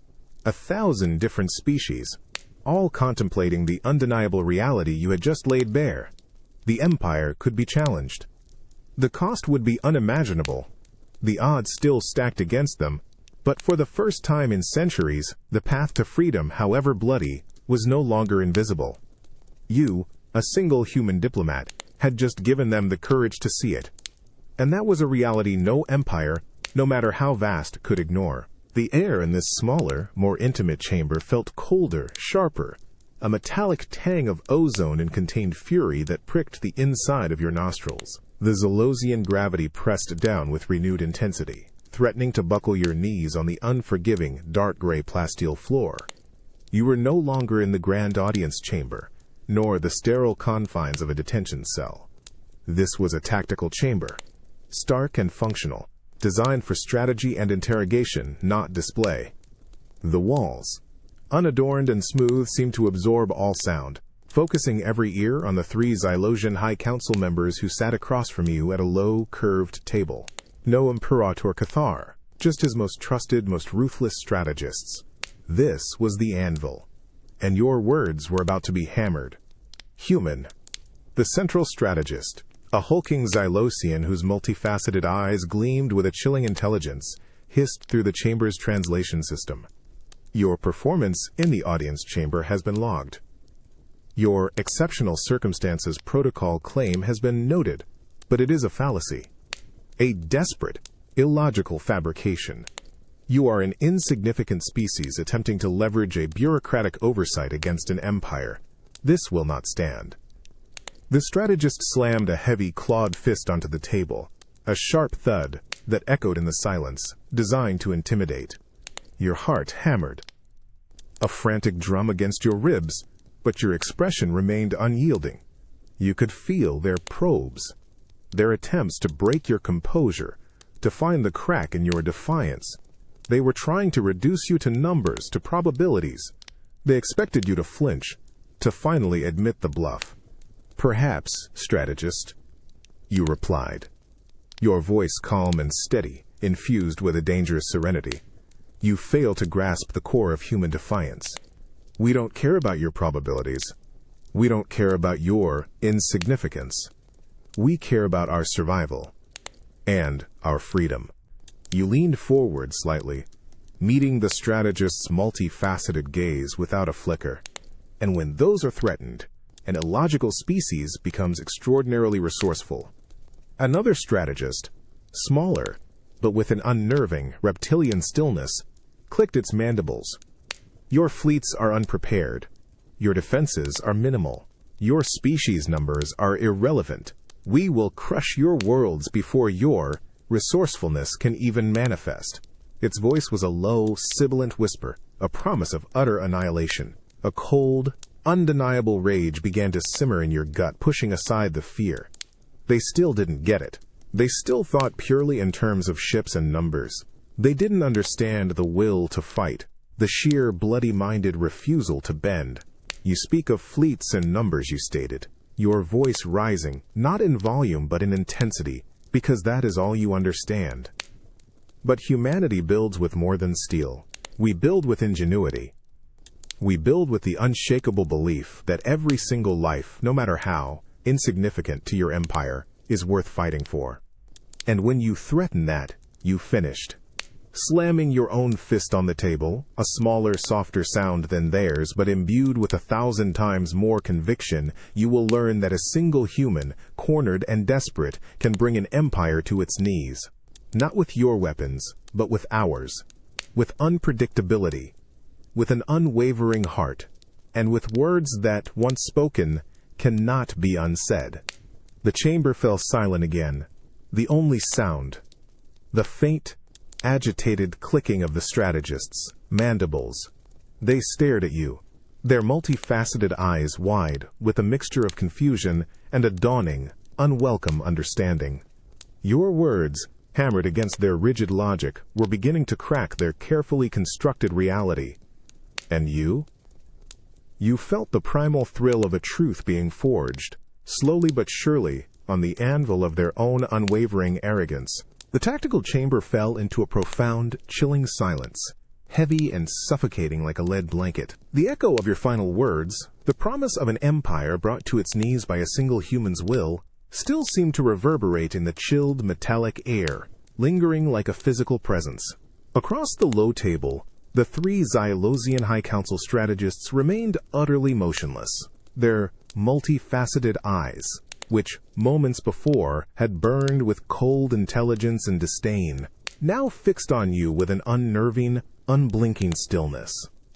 1,000 different species, all contemplating the undeniable reality you had just laid bare. The Empire could be challenged. The cost would be unimaginable, the odds still stacked against them, but for the first time in centuries, the path to freedom, however bloody, was no longer invisible. You, a single human diplomat, had just given them the courage to see it. And that was a reality no empire, no matter how vast, could ignore. The air in this smaller, more intimate chamber felt colder, sharper, a metallic tang of ozone and contained fury that pricked the inside of your nostrils. The Xylosian gravity pressed down with renewed intensity, threatening to buckle your knees on the unforgiving, dark gray plasteel floor. You were no longer in the grand audience chamber, nor the sterile confines of a detention cell. This was a tactical chamber, stark and functional, designed for strategy and interrogation, not display. The walls, unadorned and smooth, seemed to absorb all sound, focusing every ear on the 3 Xylosian High Council members who sat across from you at a low, curved table. No Imperator Cathar, just his most trusted, most ruthless strategists. This was the anvil, and your words were about to be hammered. Human, the central strategist, a hulking Xylosian whose multifaceted eyes gleamed with a chilling intelligence, hissed through the chamber's translation system. Your performance in the audience chamber has been logged. Your exceptional circumstances protocol claim has been noted, but it is a fallacy. A desperate, illogical fabrication. You are an insignificant species attempting to leverage a bureaucratic oversight against an empire. This will not stand. The strategist slammed a heavy, clawed fist onto the table, a sharp thud that echoed in the silence, designed to intimidate. Your heart hammered. A frantic drum against your ribs, but your expression remained unyielding. You could feel their probes, their attempts to break your composure, to find the crack in your defiance. They were trying to reduce you to numbers, to probabilities. They expected you to flinch, to finally admit the bluff. "Perhaps, strategist," you replied, your voice calm and steady, infused with a dangerous serenity. You fail to grasp the core of human defiance. We don't care about your probabilities. We don't care about your insignificance. We care about our survival and our freedom. You leaned forward slightly, meeting the strategist's multifaceted gaze without a flicker. And when those are threatened, an illogical species becomes extraordinarily resourceful. Another strategist, smaller, but with an unnerving, reptilian stillness, clicked its mandibles. Your fleets are unprepared. Your defenses are minimal. Your species numbers are irrelevant. We will crush your worlds before your resourcefulness can even manifest. Its voice was a low, sibilant whisper, a promise of utter annihilation. A cold, undeniable rage began to simmer in your gut, pushing aside the fear. They still didn't get it. They still thought purely in terms of ships and numbers. They didn't understand the will to fight, the sheer bloody-minded refusal to bend. You speak of fleets and numbers, you stated, your voice rising, not in volume but in intensity, because that is all you understand. But humanity builds with more than steel. We build with ingenuity. We build with the unshakable belief that every single life, no matter how insignificant to your empire, is worth fighting for. And when you threaten that, you finished. Slamming your own fist on the table, a smaller, softer sound than theirs, but imbued with 1,000 times more conviction, you will learn that a single human, cornered and desperate, can bring an empire to its knees. Not with your weapons, but with ours. With unpredictability. With an unwavering heart. And with words that, once spoken, cannot be unsaid. The chamber fell silent again. The only sound. The faint, agitated clicking of the strategists' mandibles. They stared at you, their multifaceted eyes wide with a mixture of confusion and a dawning, unwelcome understanding. Your words, hammered against their rigid logic, were beginning to crack their carefully constructed reality. And you? You felt the primal thrill of a truth being forged, slowly but surely, on the anvil of their own unwavering arrogance. The tactical chamber fell into a profound, chilling silence, heavy and suffocating like a lead blanket. The echo of your final words, the promise of an empire brought to its knees by a single human's will, still seemed to reverberate in the chilled, metallic air, lingering like a physical presence. Across the low table, the 3 Xylosian High Council strategists remained utterly motionless, their multifaceted eyes, which moments before had burned with cold intelligence and disdain, now fixed on you with an unnerving, unblinking stillness.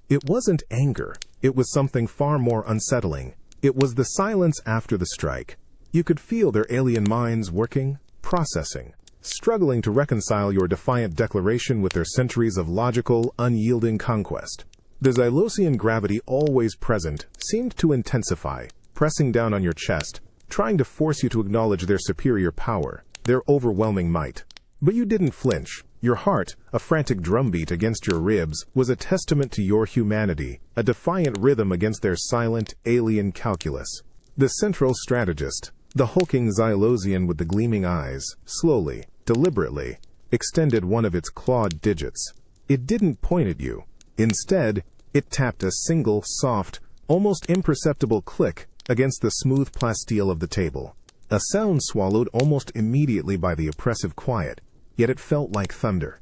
It wasn't anger. It was something far more unsettling. It was the silence after the strike. You could feel their alien minds working, processing, struggling to reconcile your defiant declaration with their centuries of logical, unyielding conquest. The Xylosian gravity always present seemed to intensify, pressing down on your chest, trying to force you to acknowledge their superior power, their overwhelming might. But you didn't flinch. Your heart, a frantic drumbeat against your ribs, was a testament to your humanity, a defiant rhythm against their silent, alien calculus. The central strategist, the hulking Xylosian with the gleaming eyes, slowly, deliberately, extended one of its clawed digits. It didn't point at you. Instead, it tapped a single, soft, almost imperceptible click against the smooth plasteel of the table. A sound swallowed almost immediately by the oppressive quiet, yet it felt like thunder.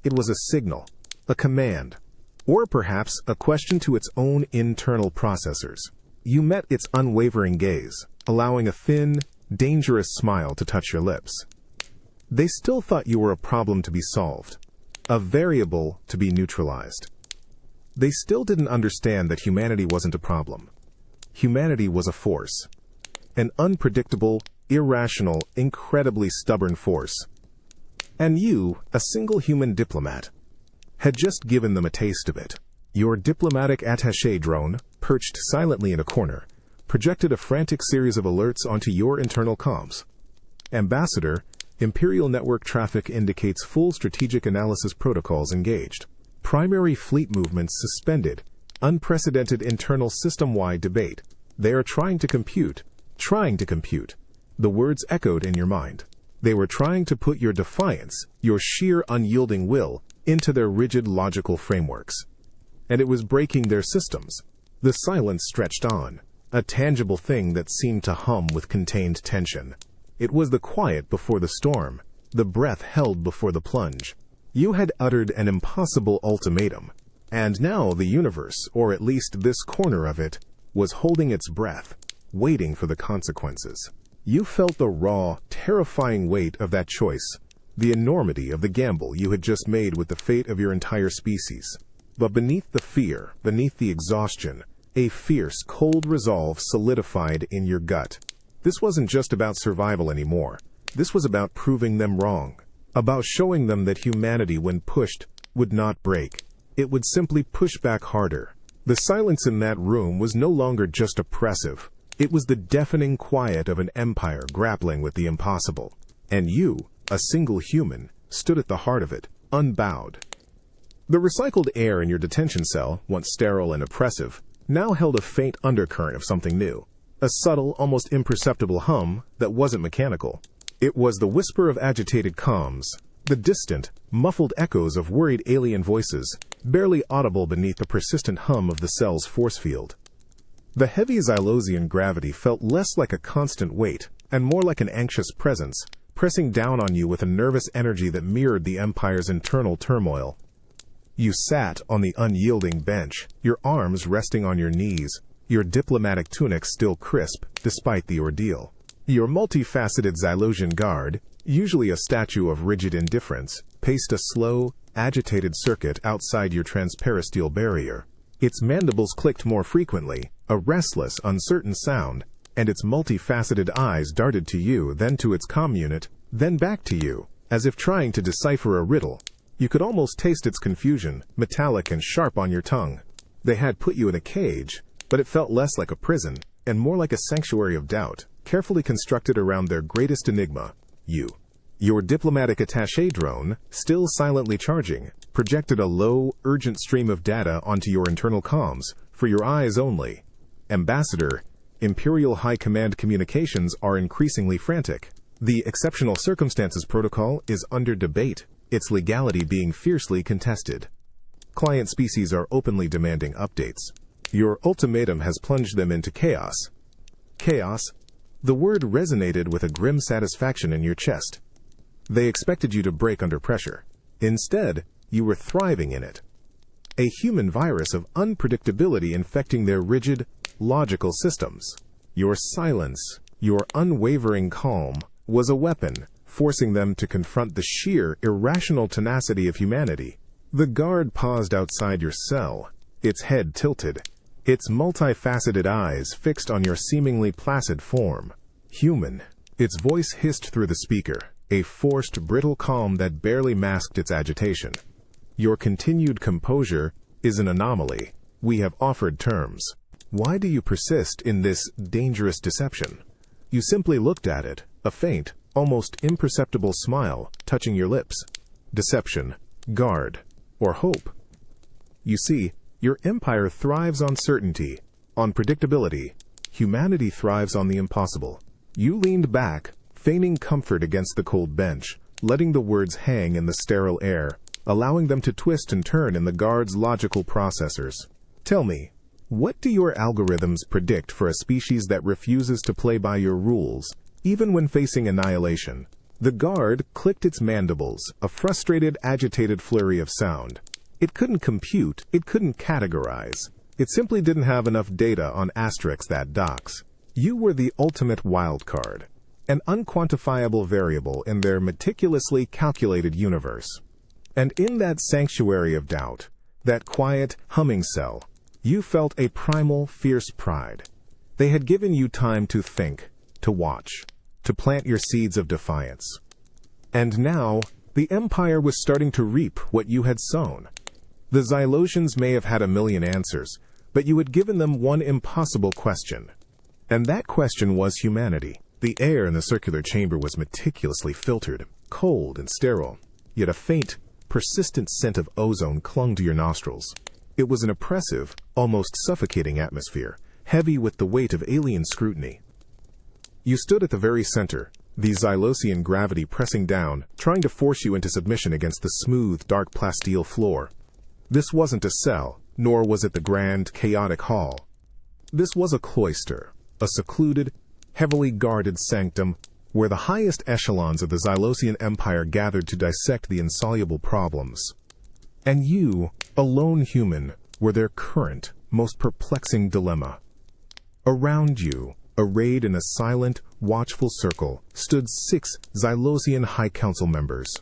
It was a signal, a command, or perhaps a question to its own internal processors. You met its unwavering gaze, allowing a thin, dangerous smile to touch your lips. They still thought you were a problem to be solved, a variable to be neutralized. They still didn't understand that humanity wasn't a problem. Humanity was a force, an unpredictable, irrational, incredibly stubborn force. And you, a single human diplomat, had just given them a taste of it. Your diplomatic attaché drone, perched silently in a corner, projected a frantic series of alerts onto your internal comms. Ambassador, Imperial network traffic indicates full strategic analysis protocols engaged. Primary fleet movements suspended. Unprecedented internal system-wide debate. They are trying to compute. The words echoed in your mind. They were trying to put your defiance, your sheer unyielding will, into their rigid logical frameworks. And it was breaking their systems. The silence stretched on, a tangible thing that seemed to hum with contained tension. It was the quiet before the storm, the breath held before the plunge. You had uttered an impossible ultimatum, and now the universe, or at least this corner of it, was holding its breath, waiting for the consequences. You felt the raw, terrifying weight of that choice, the enormity of the gamble you had just made with the fate of your entire species. But beneath the fear, beneath the exhaustion, a fierce, cold resolve solidified in your gut. This wasn't just about survival anymore. This was about proving them wrong, about showing them that humanity, when pushed, would not break. It would simply push back harder. The silence in that room was no longer just oppressive. It was the deafening quiet of an empire grappling with the impossible. And you, a single human, stood at the heart of it, unbowed. The recycled air in your detention cell, once sterile and oppressive, now held a faint undercurrent of something new. A subtle, almost imperceptible hum that wasn't mechanical. It was the whisper of agitated comms, the distant, muffled echoes of worried alien voices, barely audible beneath the persistent hum of the cell's force field. The heavy Xylosian gravity felt less like a constant weight, and more like an anxious presence, pressing down on you with a nervous energy that mirrored the Empire's internal turmoil. You sat on the unyielding bench, your arms resting on your knees, your diplomatic tunic still crisp despite the ordeal. Your multifaceted Xylosian guard, usually a statue of rigid indifference, paced a slow, agitated circuit outside your transperisteel barrier. Its mandibles clicked more frequently, a restless, uncertain sound, and its multifaceted eyes darted to you, then to its comm unit, then back to you, as if trying to decipher a riddle. You could almost taste its confusion, metallic and sharp on your tongue. They had put you in a cage, but it felt less like a prison, and more like a sanctuary of doubt, carefully constructed around their greatest enigma, you. Your diplomatic attaché drone, still silently charging, projected a low, urgent stream of data onto your internal comms, for your eyes only. Ambassador, Imperial High Command communications are increasingly frantic. The Exceptional Circumstances Protocol is under debate, its legality being fiercely contested. Client species are openly demanding updates. Your ultimatum has plunged them into chaos. Chaos? The word resonated with a grim satisfaction in your chest. They expected you to break under pressure. Instead, you were thriving in it. A human virus of unpredictability infecting their rigid, logical systems. Your silence, your unwavering calm, was a weapon, forcing them to confront the sheer, irrational tenacity of humanity. The guard paused outside your cell, its head tilted, its multifaceted eyes fixed on your seemingly placid form. Human. Its voice hissed through the speaker, a forced, brittle calm that barely masked its agitation. Your continued composure is an anomaly. We have offered terms. Why do you persist in this dangerous deception? You simply looked at it, a faint, almost imperceptible smile touching your lips. Deception, guard, or hope. You see, your empire thrives on certainty, on predictability. Humanity thrives on the impossible. You leaned back, feigning comfort against the cold bench, letting the words hang in the sterile air, allowing them to twist and turn in the guard's logical processors. Tell me, what do your algorithms predict for a species that refuses to play by your rules, even when facing annihilation? The guard clicked its mandibles, a frustrated, agitated flurry of sound. It couldn't compute, it couldn't categorize. It simply didn't have enough data on asterisks that docks. You were the ultimate wild card, an unquantifiable variable in their meticulously calculated universe. And in that sanctuary of doubt, that quiet, humming cell, you felt a primal, fierce pride. They had given you time to think, to watch, to plant your seeds of defiance. And now, the Empire was starting to reap what you had sown. The Xylosians may have had a million answers, but you had given them one impossible question. And that question was humanity. The air in the circular chamber was meticulously filtered, cold and sterile, yet a faint, persistent scent of ozone clung to your nostrils. It was an oppressive, almost suffocating atmosphere, heavy with the weight of alien scrutiny. You stood at the very center, the Xylosian gravity pressing down, trying to force you into submission against the smooth, dark plasteel floor. This wasn't a cell, nor was it the grand, chaotic hall. This was a cloister, a secluded, heavily guarded sanctum where the highest echelons of the Xylosian Empire gathered to dissect the insoluble problems. And you, a lone human, were their current, most perplexing dilemma. Around you, arrayed in a silent, watchful circle, stood 6 Xylosian High Council members.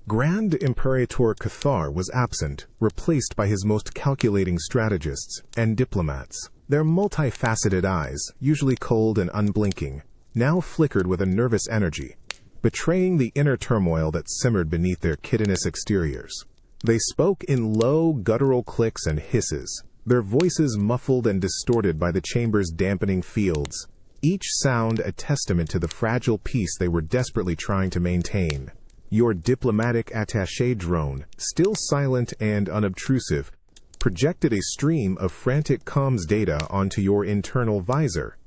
Grand Imperator Cathar was absent, replaced by his most calculating strategists and diplomats. Their multifaceted eyes, usually cold and unblinking, now flickered with a nervous energy, betraying the inner turmoil that simmered beneath their chitinous exteriors. They spoke in low, guttural clicks and hisses, their voices muffled and distorted by the chamber's dampening fields, each sound a testament to the fragile peace they were desperately trying to maintain. Your diplomatic attaché drone, still silent and unobtrusive, projected a stream of frantic comms data onto your internal visor.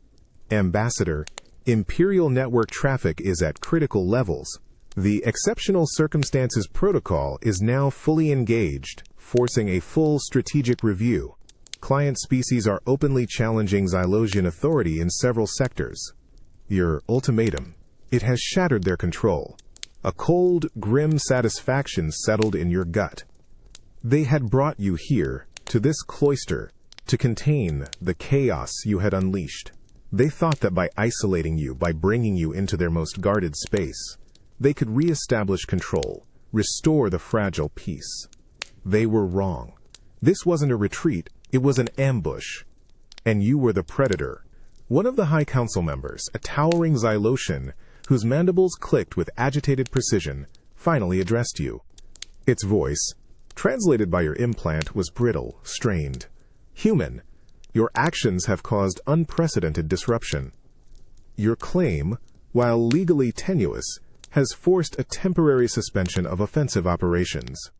Ambassador, Imperial network traffic is at critical levels. The Exceptional Circumstances Protocol is now fully engaged, forcing a full strategic review. Client species are openly challenging Xylosian authority in several sectors. Your ultimatum. It has shattered their control. A cold, grim satisfaction settled in your gut. They had brought you here, to this cloister, to contain the chaos you had unleashed. They thought that by isolating you, by bringing you into their most guarded space, they could re-establish control, restore the fragile peace. They were wrong. This wasn't a retreat, it was an ambush. And you were the predator. One of the High Council members, a towering Xylosian, whose mandibles clicked with agitated precision, finally addressed you. Its voice, translated by your implant, was brittle, strained. Human, your actions have caused unprecedented disruption. Your claim, while legally tenuous, has forced a temporary suspension of offensive operations.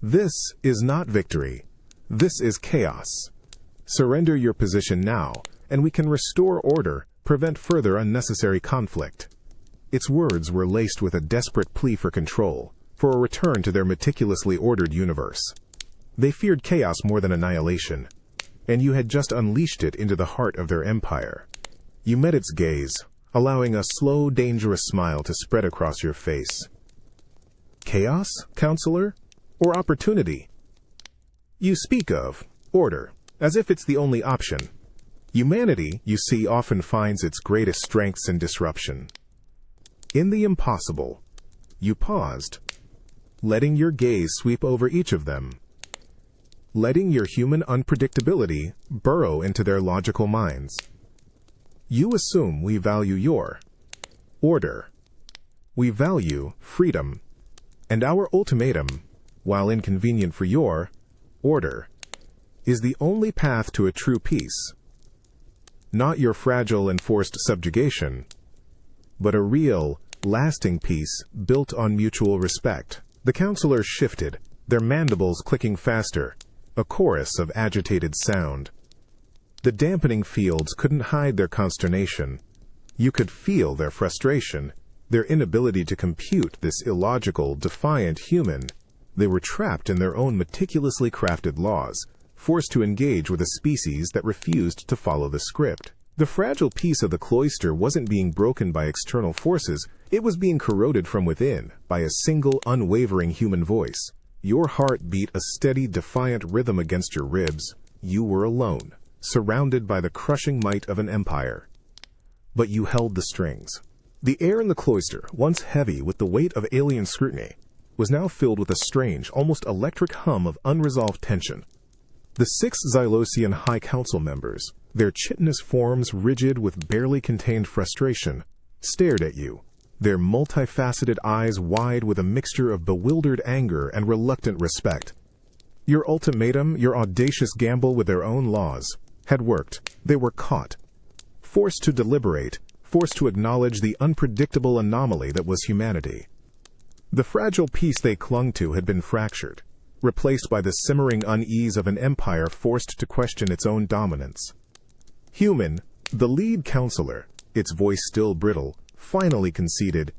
This is not victory. This is chaos. Surrender your position now, and we can restore order, prevent further unnecessary conflict. Its words were laced with a desperate plea for control, for a return to their meticulously ordered universe. They feared chaos more than annihilation, and you had just unleashed it into the heart of their empire. You met its gaze, allowing a slow, dangerous smile to spread across your face. Chaos, counselor? Or opportunity? You speak of order, as if it's the only option. Humanity, you see, often finds its greatest strengths in disruption. In the impossible, you paused, letting your gaze sweep over each of them, letting your human unpredictability burrow into their logical minds. You assume we value your order. We value freedom, and our ultimatum, while inconvenient for your order, is the only path to a true peace. Not your fragile and forced subjugation, but a real, lasting peace built on mutual respect. The counselors shifted, their mandibles clicking faster, a chorus of agitated sound. The dampening fields couldn't hide their consternation. You could feel their frustration, their inability to compute this illogical, defiant human. They were trapped in their own meticulously crafted laws, forced to engage with a species that refused to follow the script. The fragile peace of the cloister wasn't being broken by external forces, it was being corroded from within by a single, unwavering human voice. Your heart beat a steady, defiant rhythm against your ribs. You were alone, surrounded by the crushing might of an empire. But you held the strings. The air in the cloister, once heavy with the weight of alien scrutiny, was now filled with a strange, almost electric hum of unresolved tension. The 6 Xylosian High Council members, their chitinous forms rigid with barely contained frustration, stared at you, their multifaceted eyes wide with a mixture of bewildered anger and reluctant respect. Your ultimatum, your audacious gamble with their own laws, had worked. They were caught, forced to deliberate, forced to acknowledge the unpredictable anomaly that was humanity. The fragile peace they clung to had been fractured, replaced by the simmering unease of an empire forced to question its own dominance. Human, the lead counselor, its voice still brittle, finally conceded,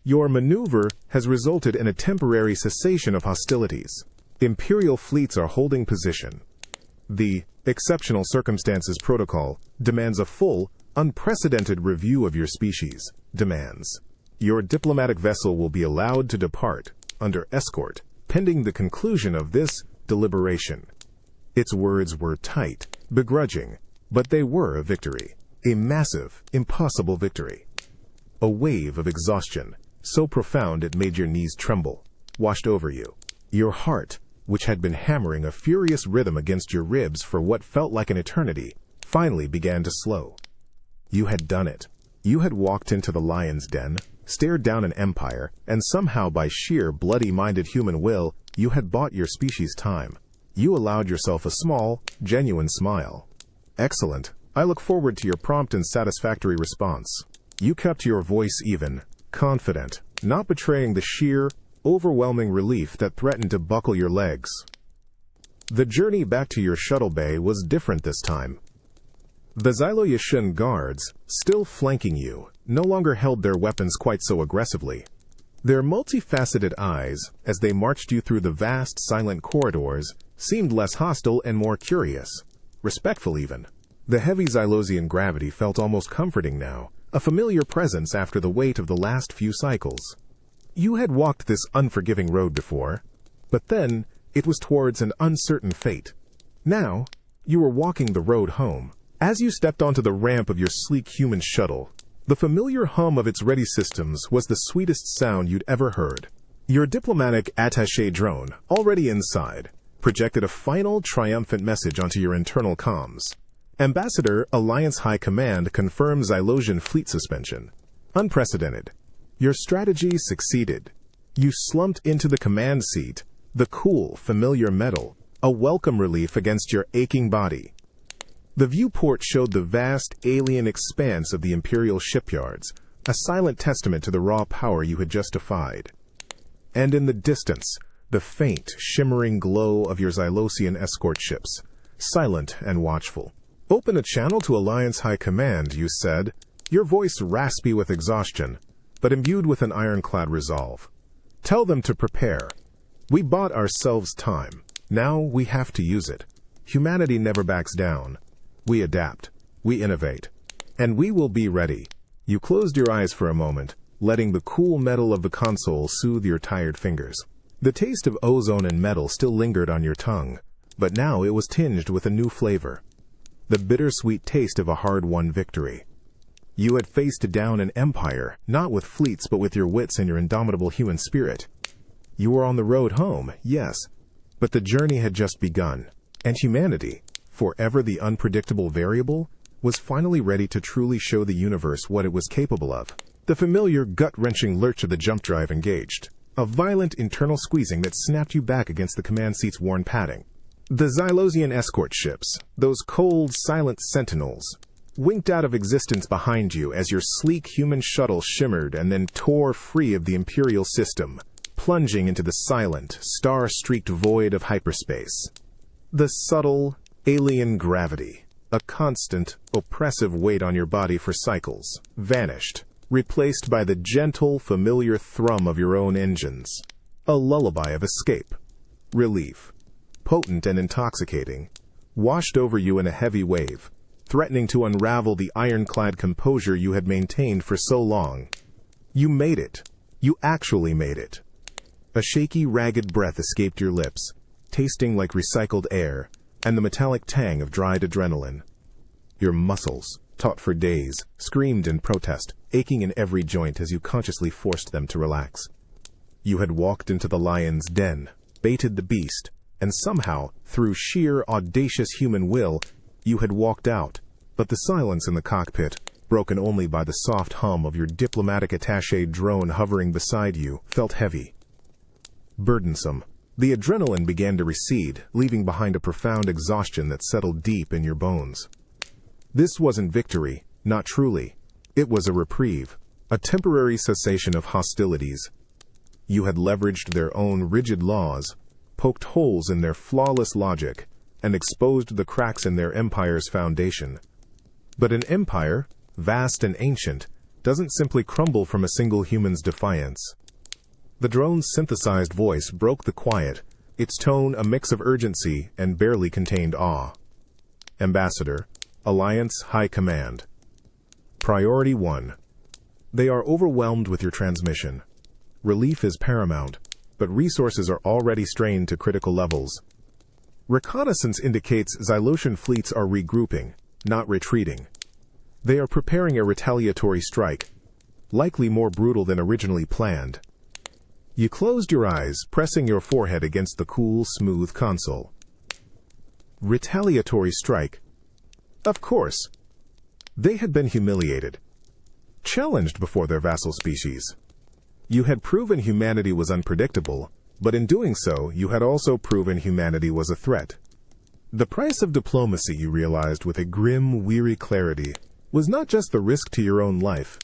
"Your maneuver has resulted in a temporary cessation of hostilities. Imperial fleets are holding position. The Exceptional Circumstances Protocol demands a full, unprecedented review of your species. Demands. Your diplomatic vessel will be allowed to depart, under escort, pending the conclusion of this deliberation." Its words were tight, begrudging, but they were a victory. A massive, impossible victory. A wave of exhaustion, so profound it made your knees tremble, washed over you. Your heart, which had been hammering a furious rhythm against your ribs for what felt like an eternity, finally began to slow. You had done it. You had walked into the lion's den, stared down an empire, and somehow by sheer bloody-minded human will, you had bought your species time. You allowed yourself a small, genuine smile. Excellent. I look forward to your prompt and satisfactory response. You kept your voice even, confident, not betraying the sheer, overwhelming relief that threatened to buckle your legs. The journey back to your shuttle bay was different this time. The Xyloyashin guards, still flanking you, no longer held their weapons quite so aggressively. Their multifaceted eyes, as they marched you through the vast, silent corridors, seemed less hostile and more curious, respectful even. The heavy Xylosian gravity felt almost comforting now, a familiar presence after the weight of the last few cycles. You had walked this unforgiving road before, but then it was towards an uncertain fate. Now, you were walking the road home. As you stepped onto the ramp of your sleek human shuttle, the familiar hum of its ready systems was the sweetest sound you'd ever heard. Your diplomatic attaché drone, already inside, projected a final triumphant message onto your internal comms. Ambassador, Alliance High Command confirms Xylosian fleet suspension. Unprecedented. Your strategy succeeded. You slumped into the command seat, the cool, familiar metal, a welcome relief against your aching body. The viewport showed the vast, alien expanse of the Imperial shipyards, a silent testament to the raw power you had just defied. And in the distance, the faint, shimmering glow of your Xylosian escort ships, silent and watchful. Open a channel to Alliance High Command, you said, your voice raspy with exhaustion, but imbued with an ironclad resolve. Tell them to prepare. We bought ourselves time. Now we have to use it. Humanity never backs down. We adapt. We innovate. And we will be ready. You closed your eyes for a moment, letting the cool metal of the console soothe your tired fingers. The taste of ozone and metal still lingered on your tongue, but now it was tinged with a new flavor. The bittersweet taste of a hard-won victory. You had faced down an empire, not with fleets but with your wits and your indomitable human spirit. You were on the road home, yes, but the journey had just begun, and humanity, forever the unpredictable variable, was finally ready to truly show the universe what it was capable of. The familiar gut-wrenching lurch of the jump drive engaged, a violent internal squeezing that snapped you back against the command seat's worn padding. The Xylosian escort ships, those cold, silent sentinels, winked out of existence behind you as your sleek human shuttle shimmered and then tore free of the Imperial system, plunging into the silent, star-streaked void of hyperspace. The subtle, alien gravity, a constant, oppressive weight on your body for cycles, vanished, replaced by the gentle, familiar thrum of your own engines. A lullaby of escape, relief, potent and intoxicating, washed over you in a heavy wave, threatening to unravel the ironclad composure you had maintained for so long. You made it. You actually made it. A shaky, ragged breath escaped your lips, tasting like recycled air, and the metallic tang of dried adrenaline. Your muscles, taut for days, screamed in protest, aching in every joint as you consciously forced them to relax. You had walked into the lion's den, baited the beast, and somehow, through sheer, audacious human will, you had walked out, but the silence in the cockpit, broken only by the soft hum of your diplomatic attaché drone hovering beside you, felt heavy. Burdensome. The adrenaline began to recede, leaving behind a profound exhaustion that settled deep in your bones. This wasn't victory, not truly. It was a reprieve, a temporary cessation of hostilities. You had leveraged their own rigid laws, poked holes in their flawless logic, and exposed the cracks in their empire's foundation. But an empire, vast and ancient, doesn't simply crumble from a single human's defiance. The drone's synthesized voice broke the quiet, its tone a mix of urgency and barely contained awe. Ambassador, Alliance High Command. Priority 1. They are overwhelmed with your transmission. Relief is paramount, but resources are already strained to critical levels. Reconnaissance indicates Xylosian fleets are regrouping, not retreating. They are preparing a retaliatory strike. likely more brutal than originally planned. You closed your eyes, pressing your forehead against the cool, smooth console. Retaliatory strike. Of course. They had been humiliated, challenged before their vassal species. You had proven humanity was unpredictable, but in doing so, you had also proven humanity was a threat. The price of diplomacy, you realized with a grim, weary clarity, was not just the risk to your own life.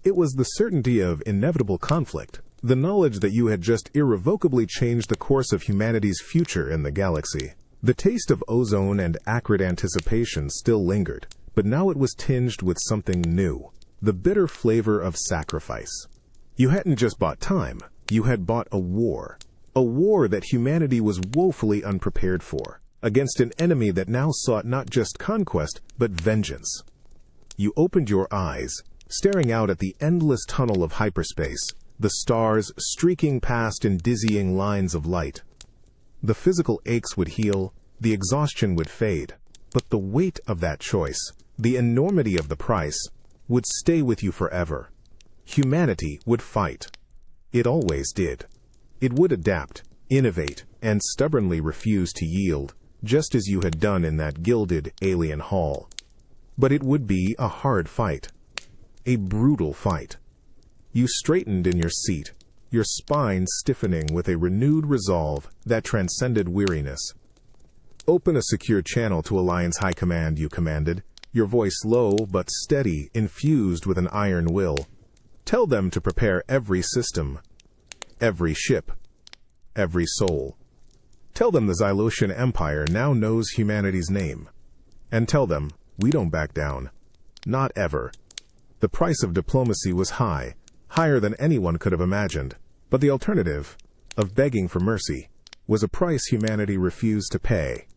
It was the certainty of inevitable conflict, the knowledge that you had just irrevocably changed the course of humanity's future in the galaxy. The taste of ozone and acrid anticipation still lingered, but now it was tinged with something new, the bitter flavor of sacrifice. You hadn't just bought time, you had bought a war that humanity was woefully unprepared for, against an enemy that now sought not just conquest, but vengeance. You opened your eyes, staring out at the endless tunnel of hyperspace, the stars streaking past in dizzying lines of light. The physical aches would heal, the exhaustion would fade, but the weight of that choice, the enormity of the price, would stay with you forever. Humanity would fight. It always did. It would adapt, innovate, and stubbornly refuse to yield, just as you had done in that gilded alien hall. But it would be a hard fight. A brutal fight. You straightened in your seat, your spine stiffening with a renewed resolve that transcended weariness. "Open a secure channel to Alliance High Command," you commanded, your voice low but steady, infused with an iron will. "Tell them to prepare every system, every ship, every soul. Tell them the Xylosian Empire now knows humanity's name. And tell them, we don't back down. Not ever." The price of diplomacy was high, higher than anyone could have imagined, but the alternative, of begging for mercy, was a price humanity refused to pay.